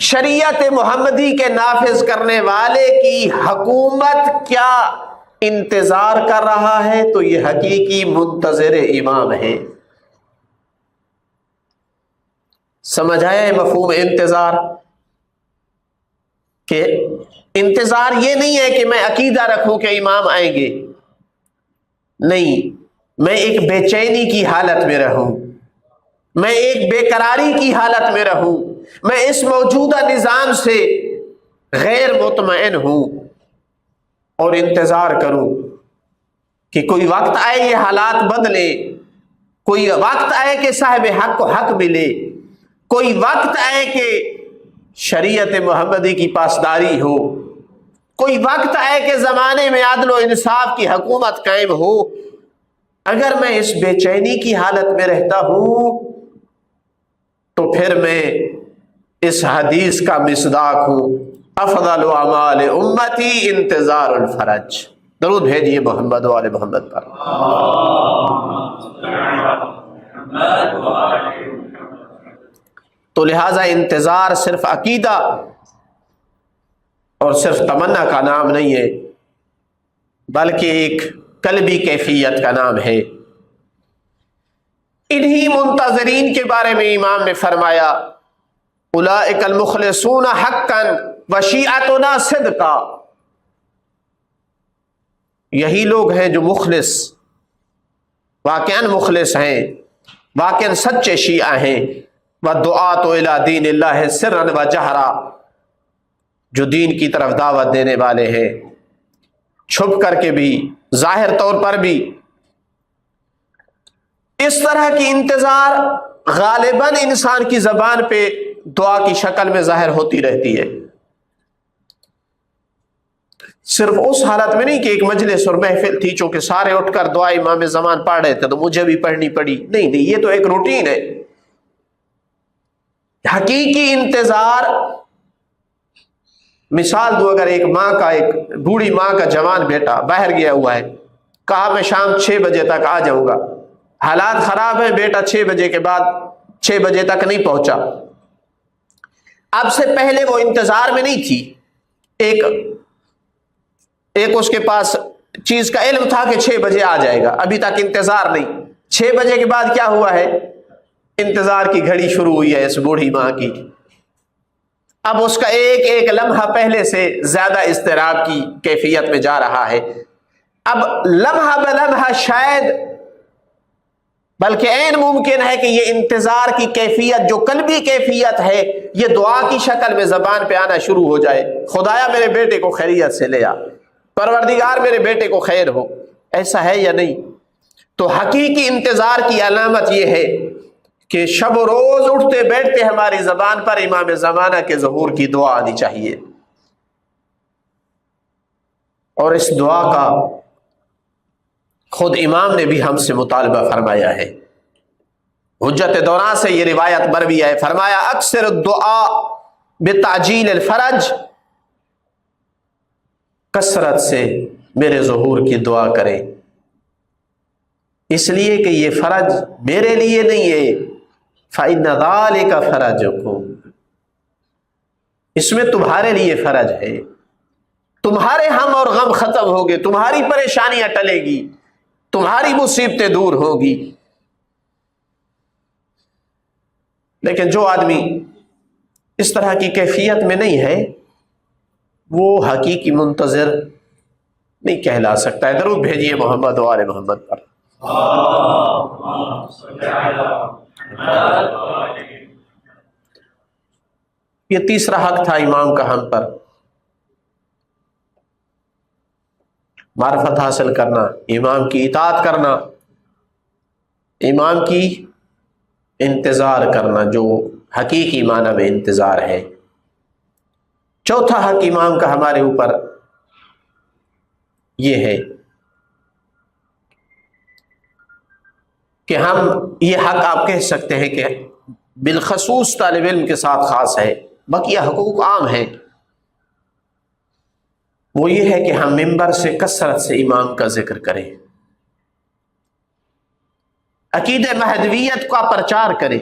شریعت محمدی کے نافذ کرنے والے کی حکومت کیا انتظار کر رہا ہے، تو یہ حقیقی منتظر امام ہے۔ سمجھ آیا ہے مفہوم انتظار؟ کہ انتظار یہ نہیں ہے کہ میں عقیدہ رکھوں کہ امام آئیں گے، نہیں، میں ایک بے چینی کی حالت میں رہوں، میں ایک بے قراری کی حالت میں رہوں، میں اس موجودہ نظام سے غیر مطمئن ہوں، اور انتظار کروں کہ کوئی وقت آئے یہ حالات بدلے، کوئی وقت آئے کہ صاحب حق کو حق ملے، کوئی وقت آئے کہ شریعت محمدی کی پاسداری ہو، کوئی وقت آئے کہ زمانے میں عدل و انصاف کی حکومت قائم ہو۔ اگر میں اس بے چینی کی حالت میں رہتا ہوں تو پھر میں اس حدیث کا مصداق ہوں، افضل اعمال امتی انتظار الفرج۔ درود بھیجیے محمد و آل محمد پر۔ تو لہذا انتظار صرف عقیدہ اور صرف تمنا کا نام نہیں ہے، بلکہ ایک قلبی کیفیت کا نام ہے۔ انہی منتظرین کے بارے میں امام نے فرمایا اولئک المخلصون حقا وشیعتنا صدقا، یہی لوگ ہیں جو مخلص، واقعاً مخلص ہیں، واقعاً سچے شیعہ ہیں، وَالدُّعَاةُ إِلَىٰ دِينِ اللَّهِ سِرًّا وَجَهْرًا، جو دین کی طرف دعوت دینے والے ہیں، چھپ کر کے بھی، ظاہر طور پر بھی۔ اس طرح کی انتظار غالباً انسان کی زبان پہ دعا کی شکل میں ظاہر ہوتی رہتی ہے، صرف اس حالت میں نہیں کہ ایک مجلس اور محفل تھی، چونکہ سارے اٹھ کر دعا امام زمان پڑھ رہے تھے تو مجھے بھی پڑھنی پڑی، نہیں نہیں، یہ تو ایک روٹین ہے۔ حقیقی انتظار، مثال دو، اگر ایک ماں کا، ایک بوڑھی ماں کا جوان بیٹا باہر گیا ہوا ہے، کہا میں شام 6 بجے تک آ جاؤں گا، حالات خراب ہیں، بیٹا 6 بجے کے بعد 6 بجے تک نہیں پہنچا۔ اب سے پہلے وہ انتظار میں نہیں تھی، ایک اس کے پاس چیز کا علم تھا کہ 6 بجے آ جائے گا، ابھی تک انتظار نہیں۔ 6 بجے کے بعد کیا ہوا ہے؟ انتظار کی گھڑی شروع ہوئی ہے اس بوڑھی ماں کی۔ اب اس کا ایک ایک لمحہ پہلے سے زیادہ اضطراب کی کیفیت میں جا رہا ہے۔ اب لمحہ بلمحہ شاید، بلکہ عین ممکن ہے کہ یہ انتظار کی کیفیت، جو قلبی کیفیت ہے، یہ دعا کی شکل میں زبان پہ آنا شروع ہو جائے، خدایا میرے بیٹے کو خیریت سے لے آ، پروردگار میرے بیٹے کو خیر ہو۔ ایسا ہے یا نہیں؟ تو حقیقی انتظار کی علامت یہ ہے کہ شب و روز اٹھتے بیٹھتے ہماری زبان پر امام زمانہ کے ظہور کی دعا آنی چاہیے، اور اس دعا کا خود امام نے بھی ہم سے مطالبہ فرمایا ہے۔ حجت دوران سے یہ روایت مروی ہے، فرمایا اکثر الدعاء بتعجیل الفرج، کثرت سے میرے ظہور کی دعا کریں، اس لیے کہ یہ فرج میرے لیے نہیں ہے، فَإِنَّ ذَلِكَ فَرَجُكُمْ، اس میں تمہارے لیے فرج ہے، تمہارے ہم اور غم ختم ہوگے، تمہاری پریشانیاں ٹلے گی، تمہاری مصیبتیں دور ہوگی۔ لیکن جو آدمی اس طرح کی کیفیت میں نہیں ہے وہ حقیقی منتظر نہیں کہلا سکتا ہے۔ درود بھیجیے محمد و آل محمد پر۔ یہ تیسرا حق تھا امام کا ہم پر، معرفت حاصل کرنا، امام کی اطاعت کرنا، امام کی انتظار کرنا جو حقیقی معنی میں انتظار ہے۔ چوتھا حق امام کا ہمارے اوپر یہ ہے کہ ہم یہ حق آپ کہہ سکتے ہیں کہ بالخصوص طالب علم کے ساتھ خاص ہے، بقیہ حقوق عام ہیں، وہ یہ ہے کہ ہم ممبر سے کثرت سے امام کا ذکر کریں، عقیدہ مہدویت کا پرچار کریں،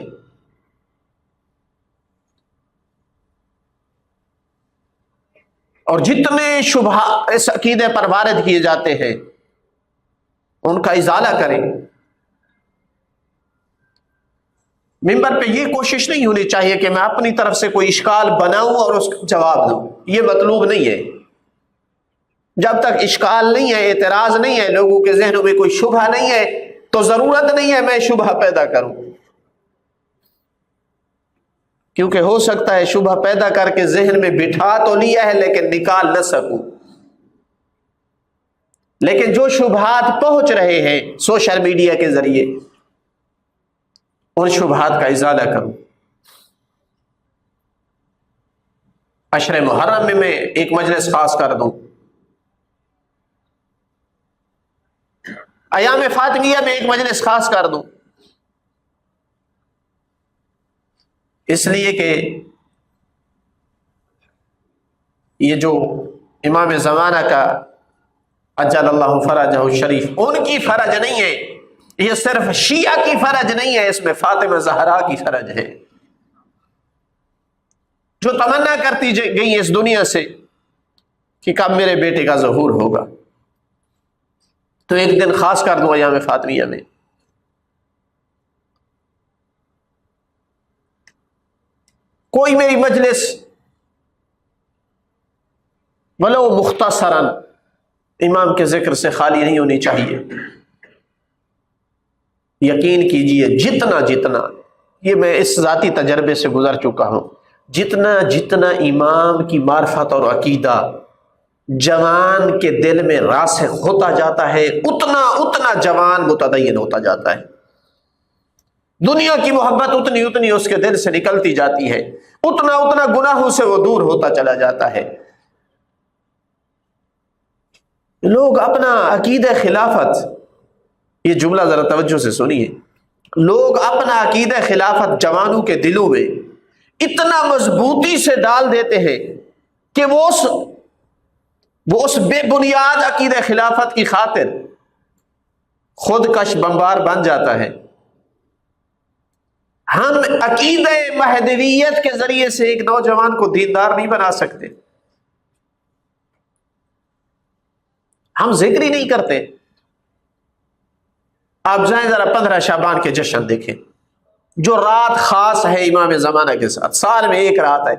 اور جتنے شبہات اس عقیدے پر وارد کیے جاتے ہیں ان کا ازالہ کریں۔ ممبر پہ یہ کوشش نہیں ہونی چاہیے کہ میں اپنی طرف سے کوئی اشکال بناؤں اور اس کا جواب دوں، یہ مطلوب نہیں ہے۔ جب تک اشکال نہیں ہے، اعتراض نہیں ہے، لوگوں کے ذہنوں میں کوئی شبہ نہیں ہے تو ضرورت نہیں ہے میں شبہ پیدا کروں، کیونکہ ہو سکتا ہے شبہ پیدا کر کے ذہن میں بٹھا تو لیا ہے لیکن نکال نہ سکوں۔ لیکن جو شبہات پہنچ رہے ہیں سوشل میڈیا کے ذریعے ان شبہات کا ازالہ کروں۔ عشر محرم میں ایک مجلس خاص کر دوں، ایام فاطمیہ میں ایک مجلس خاص کر دوں، اس لیے کہ یہ جو امام زمانہ کا اجل اللہ فرجہ الشریف ان کی فرج نہیں ہے، یہ صرف شیعہ کی فرج نہیں ہے، اس میں فاطمہ زہرا کی فرج ہے، جو تمنا کرتی گئی اس دنیا سے کہ کب میرے بیٹے کا ظہور ہوگا، تو ایک دن خاص کر دوں ایام فاطمیہ میں۔ کوئی میری مجلس ولو مختصراً امام کے ذکر سے خالی نہیں ہونی چاہیے۔ یقین کیجئے جتنا یہ میں اس ذاتی تجربے سے گزر چکا ہوں، جتنا امام کی معرفت اور عقیدہ جوان کے دل میں راسخ ہوتا جاتا ہے اتنا جوان متدین ہوتا جاتا ہے، دنیا کی محبت اتنی اس کے دل سے نکلتی جاتی ہے، اتنا گناہوں سے وہ دور ہوتا چلا جاتا ہے۔ لوگ اپنا عقیدہ خلافت، یہ جملہ ذرا توجہ سے سنیے، لوگ اپنا عقیدہ خلافت جوانوں کے دلوں میں اتنا مضبوطی سے ڈال دیتے ہیں کہ وہ اس بے بنیاد عقیدہ خلافت کی خاطر خود کش بمبار بن جاتا ہے۔ ہم عقیدہ مہدویت کے ذریعے سے ایک نوجوان کو دیندار نہیں بنا سکتے، ہم ذکر ہی نہیں کرتے۔ آپ جائیں ذرا 15 شعبان کے جشن دیکھیں، جو رات خاص ہے امام زمانہ کے ساتھ، سال میں ایک رات ہے،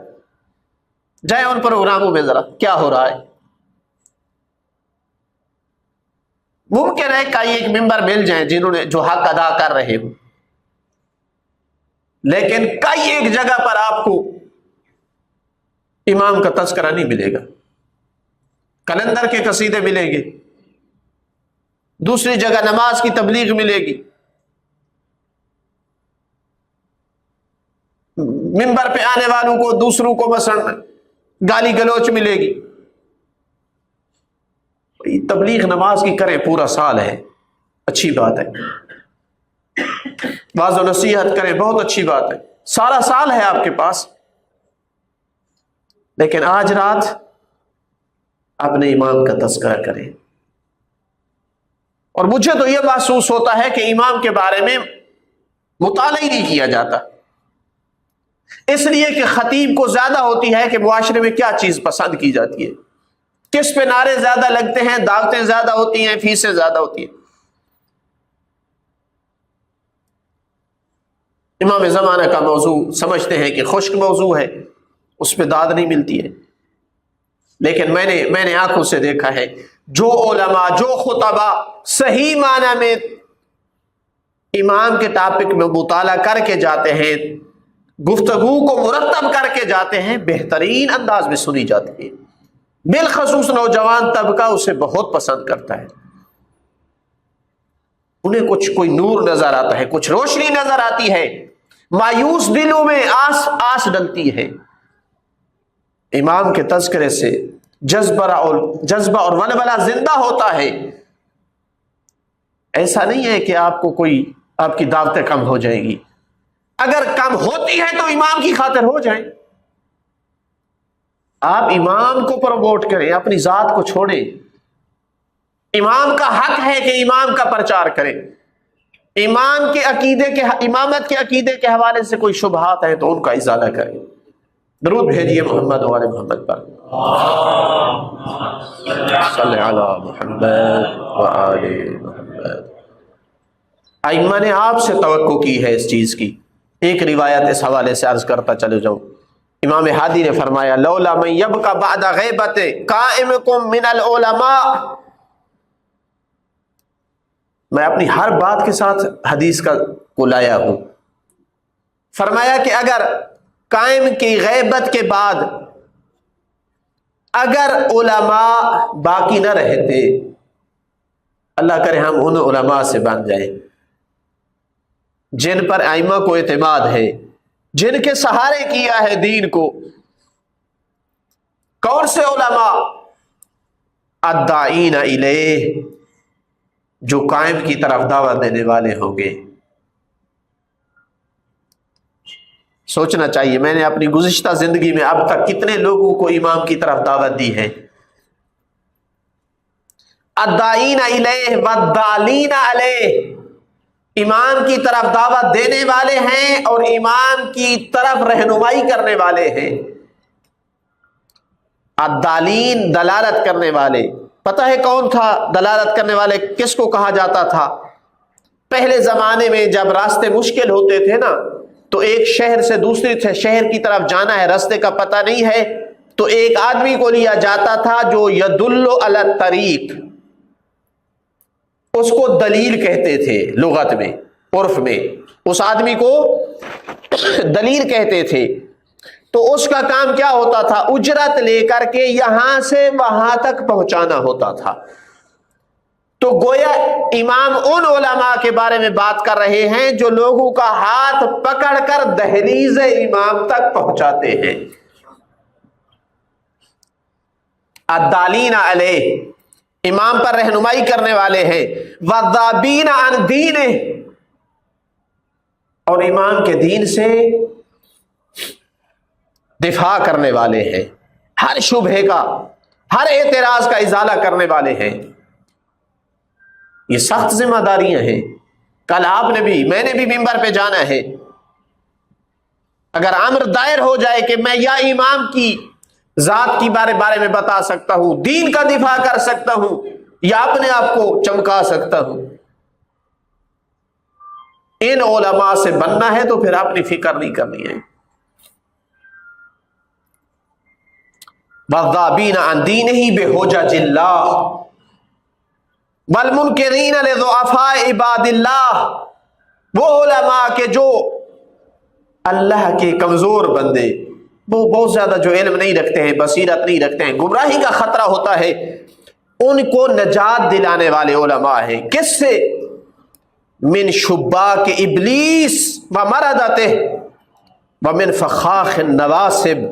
جائیں ان پروگراموں میں ذرا کیا ہو رہا ہے۔ ممکن ہے کئی ایک ممبر مل جائیں جو حق ادا کر رہے ہوں، لیکن کئی ایک جگہ پر آپ کو امام کا تذکرہ نہیں ملے گا، کلندر کے قصیدے ملیں گے، دوسری جگہ نماز کی تبلیغ ملے گی، ممبر پہ آنے والوں کو دوسروں کو مثلا گالی گلوچ ملے گی۔ تبلیغ نماز کی کریں، پورا سال ہے، اچھی بات ہے، واعظ و نصیحت کریں، بہت اچھی بات ہے، سارا سال ہے آپ کے پاس، لیکن آج رات اپنے امام کا تذکرہ کریں۔ اور مجھے تو یہ محسوس ہوتا ہے کہ امام کے بارے میں مطالعہ ہی نہیں کیا جاتا، اس لیے کہ خطیب کو زیادہ ہوتی ہے کہ معاشرے میں کیا چیز پسند کی جاتی ہے، کس پہ نعرے زیادہ لگتے ہیں، دعوتیں زیادہ ہوتی ہیں، فیسیں زیادہ ہوتی ہیں۔ امام زمانہ کا موضوع سمجھتے ہیں کہ خشک موضوع ہے، اس پہ داد نہیں ملتی ہے، لیکن میں نے آنکھوں سے دیکھا ہے جو علماء، جو خطبہ صحیح معنی میں امام کے ٹاپک میں مطالعہ کر کے جاتے ہیں، گفتگو کو مرتب کر کے جاتے ہیں، بہترین انداز میں سنی جاتی ہے، بالخصوص نوجوان طبقہ اسے بہت پسند کرتا ہے، انہیں کوئی نور نظر آتا ہے، کچھ روشنی نظر آتی ہے، مایوس دلوں میں آس ڈلتی ہے، امام کے تذکرے سے جذبہ اور ولولہ زندہ ہوتا ہے۔ ایسا نہیں ہے کہ آپ کی دعوتیں کم ہو جائیں گی، اگر کم ہوتی ہے تو امام کی خاطر ہو جائیں، آپ امام کو پروموٹ کریں، اپنی ذات کو چھوڑیں، امام کا حق ہے کہ امام کا پرچار کریں، امام کے امامت کے عقیدے کے حوالے سے کوئی شبہات ہیں تو ان کا ازالہ کریں۔ درود بھیجیے محمد و آل محمد پر، صلی علی محمد و آل محمد۔ ائمہ نے آپ سے توقع کی ہے اس چیز کی، ایک روایت اس حوالے سے عرض کرتا چلے جاؤں، امام ہادی نے فرمایا لولا من یبقى بعد غیبت قائمکم من العلماء، میں اپنی ہر بات کے ساتھ حدیث کو لایا ہوں، فرمایا کہ اگر قائم کی غیبت کے بعد اگر علماء باقی نہ رہتے، اللہ کرے ہم ان علماء سے بن جائیں جن پر ائمہ کو اعتماد ہے، جن کے سہارے کیا ہے دین کو۔ کون سے علماء؟ الداعین الیہ، جو قائم کی طرف دعوت دینے والے ہوں گے۔ سوچنا چاہیے میں نے اپنی گزشتہ زندگی میں اب تک کتنے لوگوں کو امام کی طرف دعوت دی ہے۔ الداعین الیہ والدالین علیہ، امام کی طرف دعوت دینے والے ہیں اور امام کی طرف رہنمائی کرنے والے ہیں۔ الدالین، دلالت کرنے والے، پتہ ہے کون تھا دلالت کرنے والے؟ کس کو کہا جاتا تھا؟ پہلے زمانے میں جب راستے مشکل ہوتے تھے نا، تو ایک شہر سے دوسرے شہر کی طرف جانا ہے، راستے کا پتہ نہیں ہے، تو ایک آدمی کو لیا جاتا تھا جو یدل علی الطریق، اس کو دلیل کہتے تھے لغت میں، عرف میں اس آدمی کو دلیل کہتے تھے۔ تو اس کا کام کیا ہوتا تھا؟ اجرت لے کر کے یہاں سے وہاں تک پہنچانا ہوتا تھا۔ تو گویا امام ان علماء کے بارے میں بات کر رہے ہیں جو لوگوں کا ہاتھ پکڑ کر دہلیز امام تک پہنچاتے ہیں۔ الدالین علیہ، امام پر رہنمائی کرنے والے ہیں، والذابین عن دینہ، اور امام کے دین سے دفاع کرنے والے ہیں، ہر شبہے کا، ہر اعتراض کا ازالہ کرنے والے ہیں۔ یہ سخت ذمہ داریاں ہیں۔ کل آپ نے بھی، میں نے بھی ممبر پہ جانا ہے، اگر امر دائر ہو جائے کہ میں یا امام کی ذات کی بارے میں بتا سکتا ہوں، دین کا دفاع کر سکتا ہوں، یا اپنے آپ کو چمکا سکتا ہوں، ان علماء سے بننا ہے تو پھر اپنی فکر نہیں کرنی ہے۔ والذابین عن دینہ بحجج اللہ والمنکرین لضعفاء عباد اللہ، وہ علماء کے جو اللہ کے کمزور بندے، وہ بہت زیادہ جو علم نہیں رکھتے ہیں، بصیرت نہیں رکھتے ہیں، گمراہی کا خطرہ ہوتا ہے، ان کو نجات دلانے والے علماء ہیں۔ کس سے؟ من شباک ابلیس ومردتہ ومن فخاخ النواسب،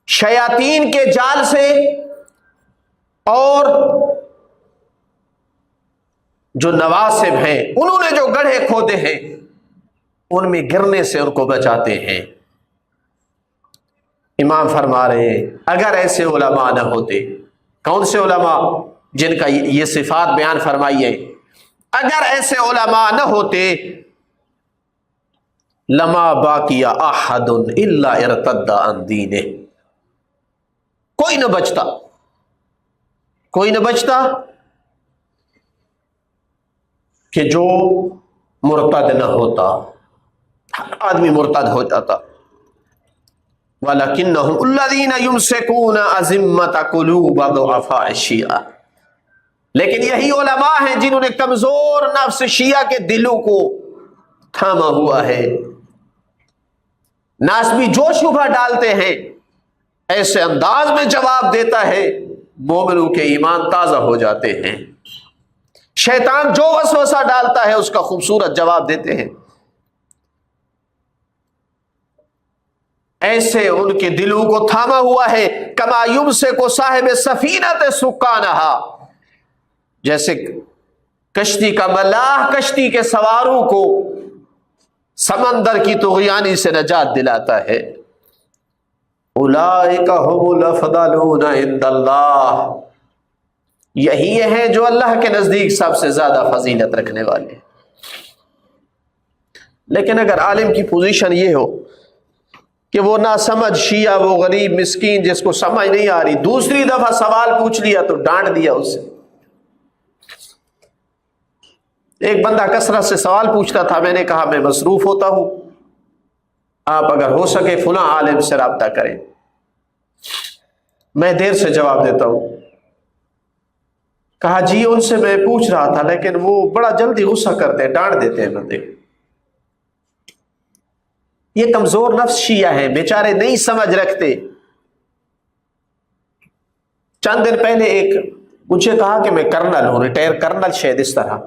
شیاطین کے جال سے اور جو نواسب ہیں، انہوں نے جو گڑھے کھودے ہیں ان میں گرنے سے ان کو بچاتے ہیں۔ امام فرما رہے ہیں اگر ایسے علماء نہ ہوتے، کون سے علماء؟ جن کا یہ صفات بیان فرمائیے، اگر ایسے علماء نہ ہوتے، لما باقی احد الا ارتد عن دینہ، کوئی نہ بچتا، کوئی نہ بچتا کہ جو مرتد نہ ہوتا، ہر آدمی مرتد ہو جاتا۔ وَلَكِنَّهُمُ الَّذِينَ يُمْسِكُونَ أَزِمَّةَ قُلُوبَ ضُعَفَاءِ الشِّيَعَةِ، لیکن یہی علماء ہیں جنہوں نے کمزور نفس شیعہ کے دلوں کو تھاما ہوا ہے۔ ناسبی جو شبہ ڈالتے ہیں ایسے انداز میں جواب دیتا ہے مومنوں کے ایمان تازہ ہو جاتے ہیں۔ شیطان جو وسوسہ ڈالتا ہے اس کا خوبصورت جواب دیتے ہیں۔ ایسے ان کے دلوں کو تھاما ہوا ہے، کما یمسک صاحب سفینۃ سکانہا، جیسے کشتی کا ملاح کشتی کے سواروں کو سمندر کی طغیانی سے نجات دلاتا ہے۔ اولئک هم الافضلون عند اللہ، یہی ہیں جو اللہ کے نزدیک سب سے زیادہ فضیلت رکھنے والے ہیں۔ لیکن اگر عالم کی پوزیشن یہ ہو کہ وہ نہ سمجھ شیعہ، وہ غریب مسکین جس کو سمجھ نہیں آ رہی، دوسری دفعہ سوال پوچھ لیا تو ڈانٹ دیا اسے۔ ایک بندہ کثرت سے سوال پوچھتا تھا، میں نے کہا میں مصروف ہوتا ہوں، آپ اگر ہو سکے فلاں عالم سے رابطہ کریں، میں دیر سے جواب دیتا ہوں۔ کہا جی ان سے میں پوچھ رہا تھا لیکن وہ بڑا جلدی غصہ کرتے ہیں، ڈانٹ دیتے ہیں بندے۔ یہ کمزور نفس شیعہ ہیں، بیچارے نہیں سمجھ رکھتے۔ چند دن پہلے ایک مجھے کہا کہ میں کرنل ہوں، ریٹائر کرنل شاید اس طرح،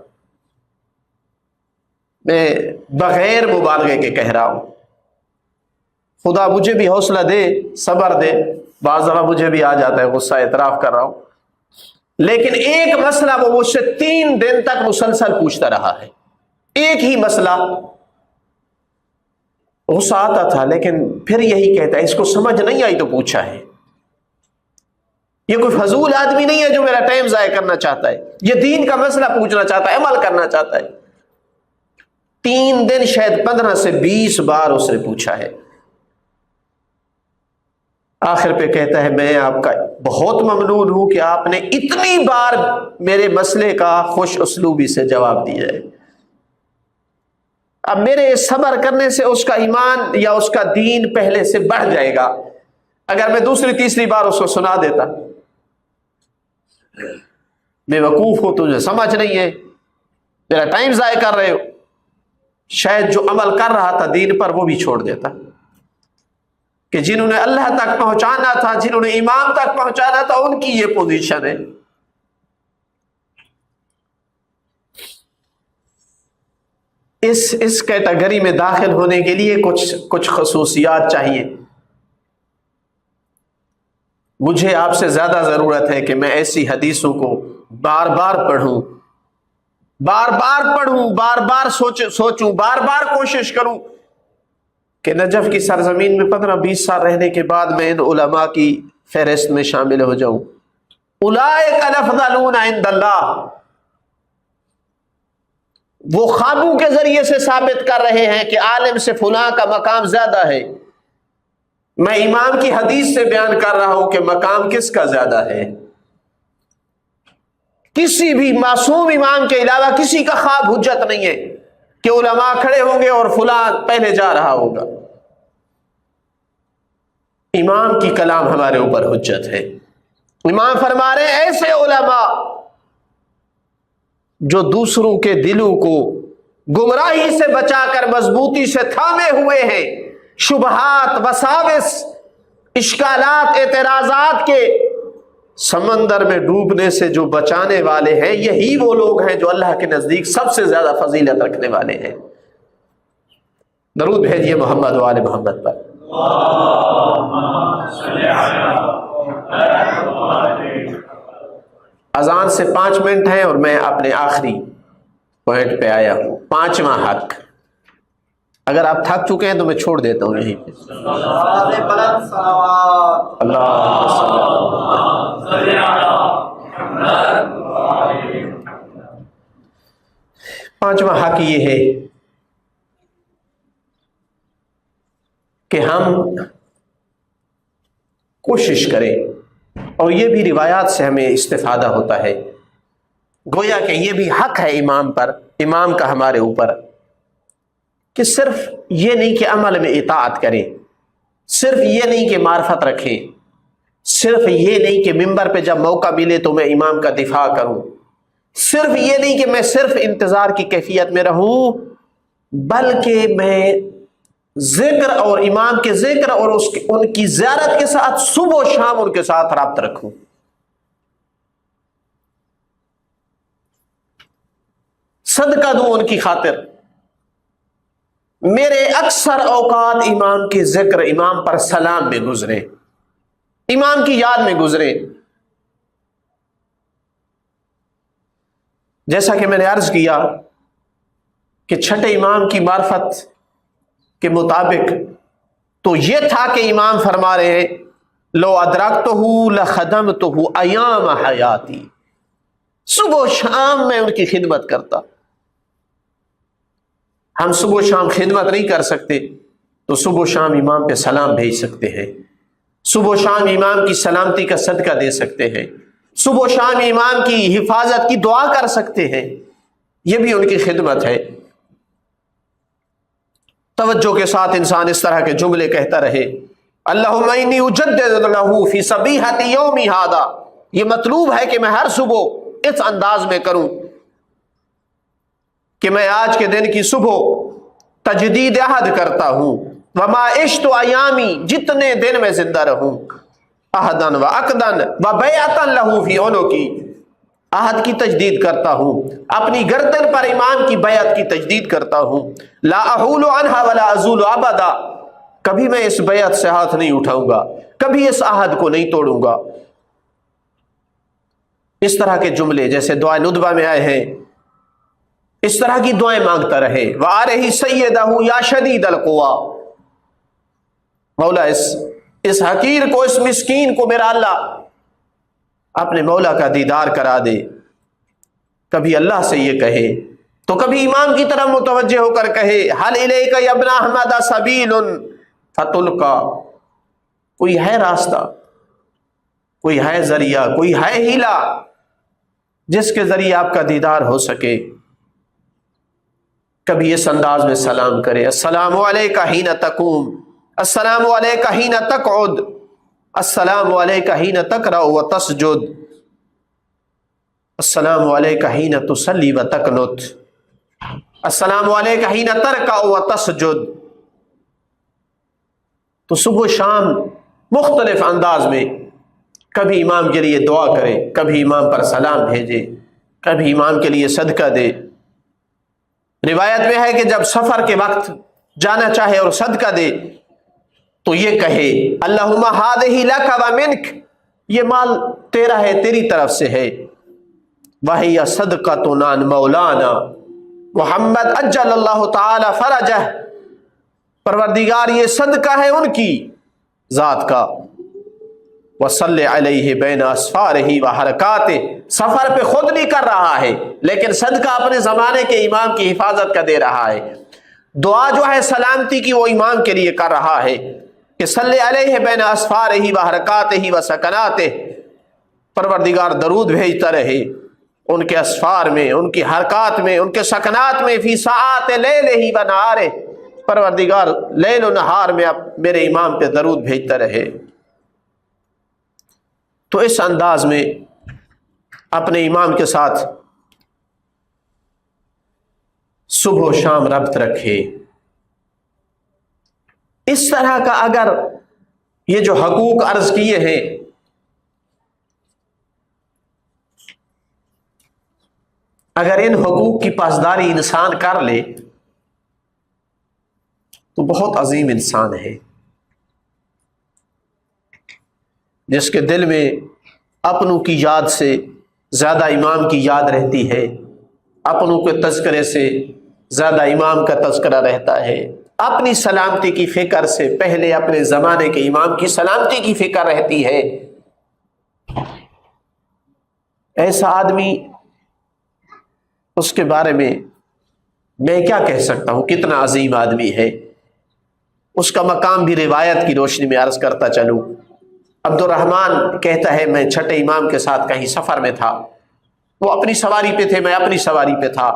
میں بغیر مبالغے کے کہہ رہا ہوں، خدا مجھے بھی حوصلہ دے، صبر دے، بعض دفعہ مجھے بھی آ جاتا ہے غصہ، اعتراف کر رہا ہوں۔ لیکن ایک مسئلہ وہ مجھ سے 3 دن تک مسلسل پوچھتا رہا ہے، ایک ہی مسئلہ، غصہ آتا تھا لیکن پھر یہی کہتا ہے اس کو سمجھ نہیں آئی تو پوچھا ہے۔ یہ کوئی فضول آدمی نہیں ہے جو میرا ٹائم ضائع کرنا چاہتا ہے، یہ دین کا مسئلہ پوچھنا چاہتا ہے، عمل کرنا چاہتا ہے۔ 3 دن شاید 15 سے 20 بار اس نے پوچھا ہے۔ آخر پہ کہتا ہے میں آپ کا بہت ممنون ہوں کہ آپ نے اتنی بار میرے مسئلے کا خوش اسلوبی سے جواب دیا ہے۔ اب میرے صبر کرنے سے اس کا ایمان یا اس کا دین پہلے سے بڑھ جائے گا۔ اگر میں دوسری تیسری بار اس کو سنا دیتا، بے وقوف ہو، تجھے سمجھ نہیں ہے، میرا ٹائم ضائع کر رہے ہو، شاید جو عمل کر رہا تھا دین پر وہ بھی چھوڑ دیتا۔ کہ جنہوں نے اللہ تک پہنچانا تھا، جنہوں نے امام تک پہنچانا تھا، ان کی یہ پوزیشن ہے۔ اس کیٹیگری میں داخل ہونے کے لیے کچھ خصوصیات چاہیے۔ مجھے آپ سے زیادہ ضرورت ہے کہ میں ایسی حدیثوں کو بار بار پڑھوں، بار بار سوچوں، بار بار کوشش کروں کہ نجف کی سرزمین میں 15-20 سال رہنے کے بعد میں ان علماء کی فہرست میں شامل ہو جاؤں۔ اولئک الافضلون عند اللہ، وہ خوابوں کے ذریعے سے ثابت کر رہے ہیں کہ عالم سے فلاں کا مقام زیادہ ہے۔ میں امام کی حدیث سے بیان کر رہا ہوں کہ مقام کس کا زیادہ ہے۔ کسی بھی معصوم امام کے علاوہ کسی کا خواب حجت نہیں ہے کہ علماء کھڑے ہوں گے اور فلاں پہلے جا رہا ہوگا۔ امام کی کلام ہمارے اوپر حجت ہے۔ امام فرما رہے ہیں ایسے علماء جو دوسروں کے دلوں کو گمراہی سے بچا کر مضبوطی سے تھامے ہوئے ہیں، شبہات، وساوس، اشکالات، اعتراضات کے سمندر میں ڈوبنے سے جو بچانے والے ہیں، یہی وہ لوگ ہیں جو اللہ کے نزدیک سب سے زیادہ فضیلت رکھنے والے ہیں۔ درود بھیجیے محمد و آل محمد پر۔ اذان سے 5 منٹ ہیں اور میں اپنے آخری پوائنٹ پہ آیا ہوں، 5واں حق۔ اگر آپ تھک چکے ہیں تو میں چھوڑ دیتا ہوں یہیں پہ۔ پانچواں حق یہ ہے کہ ہم کوشش کریں اور یہ بھی روایات سے ہمیں استفادہ ہوتا ہے، گویا کہ یہ بھی حق ہے امام پر، امام کا ہمارے اوپر، کہ صرف یہ نہیں کہ عمل میں اطاعت کریں، صرف یہ نہیں کہ معرفت رکھیں، صرف یہ نہیں کہ ممبر پہ جب موقع ملے تو میں امام کا دفاع کروں، صرف یہ نہیں کہ میں صرف انتظار کی کیفیت میں رہوں، بلکہ میں ذکر اور امام کے ذکر اور ان کی زیارت کے ساتھ صبح و شام ان کے ساتھ رابطہ رکھوں۔ صدقہ دوں ان کی خاطر، میرے اکثر اوقات امام کے ذکر، امام پر سلام میں گزرے، امام کی یاد میں گزرے۔ جیسا کہ میں نے عرض کیا کہ چھٹے امام کی معرفت کے مطابق تو یہ تھا کہ امام فرما رہے ہیں لو ادرکتہ لخدمتہ ایام حیاتی، صبح و شام میں ان کی خدمت کرتا۔ ہم صبح و شام خدمت نہیں کر سکتے تو صبح و شام امام پہ سلام بھیج سکتے ہیں، صبح و شام امام کی سلامتی کا صدقہ دے سکتے ہیں، صبح و شام امام کی حفاظت کی دعا کر سکتے ہیں، یہ بھی ان کی خدمت ہے۔ توجہ کے ساتھ انسان اس طرح کے جملے کہتا رہے، اللہم انی اجدد لہ فی صبیحۃ یومی ھذا، یہ مطلوب ہے کہ میں ہر صبح اس انداز میں کروں کہ میں آج کے دن کی صبح تجدید عہد کرتا ہوں، وما عشت ایامی، جتنے دن میں زندہ رہوں، عہدن و عقدن و بیعتا لہ فی عنقی، عہد کی تجدید کرتا ہوں، اپنی گردن پر امام کی بیعت کی تجدید کرتا ہوں، لا احول عنہا ولا ازول ابدا، کبھی میں اس بیعت سے ہاتھ نہیں اٹھاؤں گا، کبھی اس عہد کو نہیں توڑوں گا۔ اس طرح کے جملے جیسے دعائے ندبہ میں آئے ہیں، اس طرح کی دعائیں مانگتا رہے۔ وَآلِهِ سَيِّدَهُ یا شدید القوا، مولا اس حقیر کو، اس مسکین کو میرا اللہ اپنے مولا کا دیدار کرا دے۔ کبھی اللہ سے یہ کہے تو کبھی امام کی طرف متوجہ ہو کر کہے حل الیک یا ابن احمد سبیل فتلقا، کوئی ہے راستہ، کوئی ہے ذریعہ، کوئی ہے ہیلا جس کے ذریعے آپ کا دیدار ہو سکے۔ کبھی اس انداز میں سلام کرے، السلام علیک حین تقوم، السلام علیک حین تقعد، السلام علیک حین تقرأ و تسجد، السلام علیک حین تصلی و تقنت، السلام علیک حین ترکع و تسجد۔ تو صبح و شام مختلف انداز میں کبھی امام کے لیے دعا کرے، کبھی امام پر سلام بھیجے، کبھی امام کے لیے صدقہ دے۔ روایت میں ہے کہ جب سفر کے وقت جانا چاہے اور صدقہ دے تو یہ کہے اللہم ھذہ لک و منک، یہ مال تیرا ہے، تیری طرف سے ہے، وہی صدقۃ عن مولانا محمد عجل اللہ تعالی فرجہ، پروردگار یہ صدقہ ہے ان کی ذات کا، وصلی علیہ بین اسفارہ و حرکاتہ، سفر پہ خود نہیں کر رہا ہے لیکن صدقہ اپنے زمانے کے امام کی حفاظت کا دے رہا ہے، دعا جو ہے سلامتی کی وہ امام کے لیے کر رہا ہے کہ صلی علیہ بین اسفارہ و حرکاتہ و سکناتہ، پروردگار درود بھیجتا رہے ان کے اسفار میں، ان کی حرکات میں، ان کے سکنات میں، فی ساعات لیلہ و نہارہ، پروردگار لیل و نہار میں میرے امام پہ درود بھیجتا رہے۔ تو اس انداز میں اپنے امام کے ساتھ صبح و شام ربط رکھے۔ اس طرح کا اگر یہ جو حقوق عرض کیے ہیں اگر ان حقوق کی پاسداری انسان کر لے تو بہت عظیم انسان ہے، جس کے دل میں اپنوں کی یاد سے زیادہ امام کی یاد رہتی ہے، اپنوں کے تذکرے سے زیادہ امام کا تذکرہ رہتا ہے، اپنی سلامتی کی فکر سے پہلے اپنے زمانے کے امام کی سلامتی کی فکر رہتی ہے۔ ایسا آدمی، اس کے بارے میں کیا کہہ سکتا ہوں، کتنا عظیم آدمی ہے۔ اس کا مقام بھی روایت کی روشنی میں عرض کرتا چلوں۔ عبد الرحمن کہتا ہے میں چھٹے امام کے ساتھ کہیں سفر میں تھا، وہ اپنی سواری پہ تھے، میں اپنی سواری پہ تھا،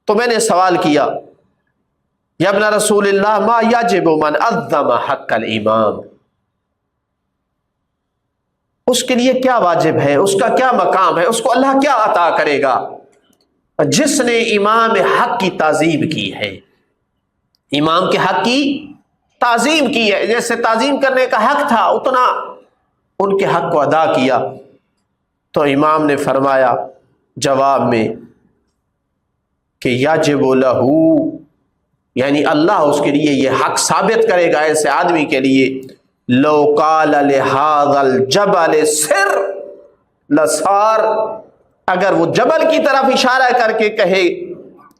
تو میں نے سوال کیا یا ابن رسول اللہ ما یجب من عظم حق الامام، اس کے لیے کیا واجب ہے، اس کا کیا مقام ہے، اس کو اللہ کیا عطا کرے گا جس نے امام حق کی تعظیم کی ہے، امام کے حق کی تعظیم کی ہے، جیسے تعظیم کرنے کا حق تھا اتنا ان کے حق کو ادا کیا۔ تو امام نے فرمایا جواب میں کہ یجب لہ، یعنی اللہ اس کے لیے یہ حق ثابت کرے گا ایسے آدمی کے لیے، لو قال لہذا الجبل سر لسار، اگر وہ جبل کی طرف اشارہ کر کے کہے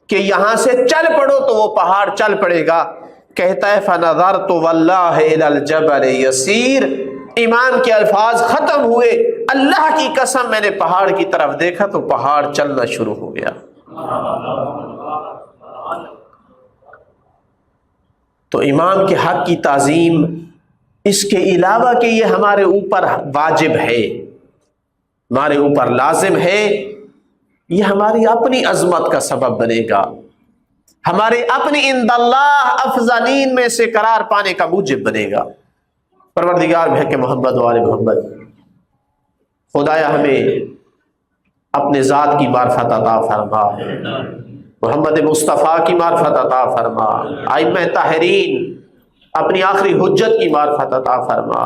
کہ یہاں سے چل پڑو تو وہ پہاڑ چل پڑے گا۔ کہتا ہے فنظرت واللہ الی الجبل یسیر، امام کے الفاظ ختم ہوئے، اللہ کی قسم میں نے پہاڑ کی طرف دیکھا تو پہاڑ چلنا شروع ہو گیا۔ تو امام کے حق کی تعظیم، اس کے علاوہ کہ یہ ہمارے اوپر واجب ہے، ہمارے اوپر لازم ہے، یہ ہماری اپنی عظمت کا سبب بنے گا، ہمارے اپنی عند اللہ افضلین میں سے قرار پانے کا موجب بنے گا۔ پروردگار ہے کہ محمد و آل محمد، خدایا ہمیں اپنے ذات کی معرفت عطا فرما، محمد مصطفیٰ کی معرفت عطا فرما، ائمہ طاہرین اپنی آخری حجت کی معرفت عطا فرما،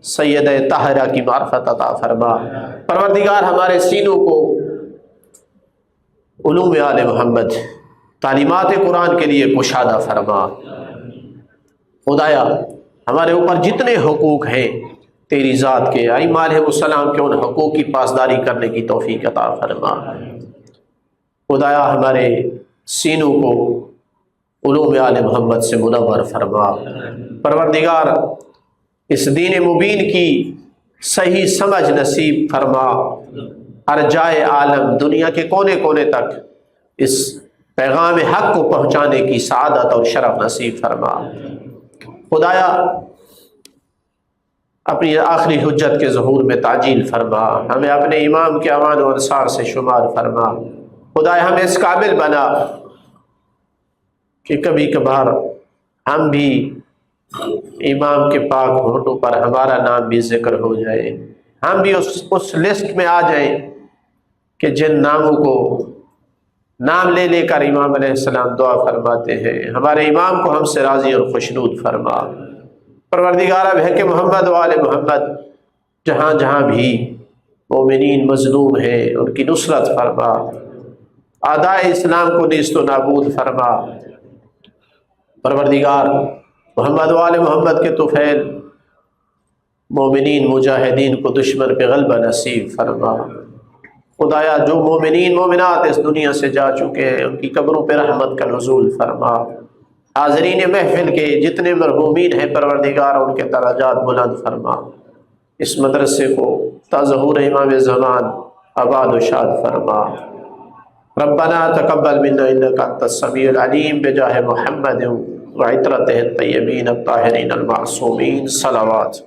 سید طاہرہ کی معرفت عطا فرما۔ پروردگار ہمارے سینوں کو علوم آل محمد، تعلیمات قرآن کے لیے کشادہ فرما۔ خدایا ہمارے اوپر جتنے حقوق ہیں تیری ذات کے، ائمہ علیہ السلام کے ان حقوق کی پاسداری کرنے کی توفیق عطا فرما۔ خدایا ہمارے سینوں کو علوم آل محمد سے منور فرما۔ پروردگار اس دین مبین کی صحیح سمجھ نصیب فرما، ارجائے عالم دنیا کے کونے کونے تک اس پیغام حق کو پہنچانے کی سعادت اور شرف نصیب فرما۔ خدایا اپنی آخری حجت کے ظہور میں تعجیل فرما، ہمیں اپنے امام کے امان و انصار سے شمار فرما۔ خدایا ہمیں اس قابل بنا کہ کبھی کبھار ہم بھی امام کے پاک ہونٹوں پر ہمارا نام بھی ذکر ہو جائے، ہم بھی اس لسٹ میں آ جائیں کہ جن ناموں کو نام لے لے کر امام علیہ السلام دعا فرماتے ہیں۔ ہمارے امام کو ہم سے راضی اور خوشنود فرما۔ پروردگار اب ہے کہ محمد و آل محمد جہاں جہاں بھی مومنین مظلوم ہیں ان کی نصرت فرما، اعداء اسلام کو نیست و نابود فرما۔ پروردگار محمد و آل محمد کے طفیل مومنین مجاہدین کو دشمن پہ غلبہ نصیب فرما۔ خدایا جو مومنین مومنات اس دنیا سے جا چکے ہیں ان کی قبروں پہ رحمت کا نزول فرما۔ حاضرین محفل کے جتنے مرحومین ہیں پروردگار ان کے درجات بلند فرما۔ اس مدرسے کو تا ظہور امام زمان آباد و شاد فرما۔ ربنا تقبل منا انک انت السمیع العلیم بجاہ محمد وعطرتہ الطیبین الطاہرین المعصومین صلوات۔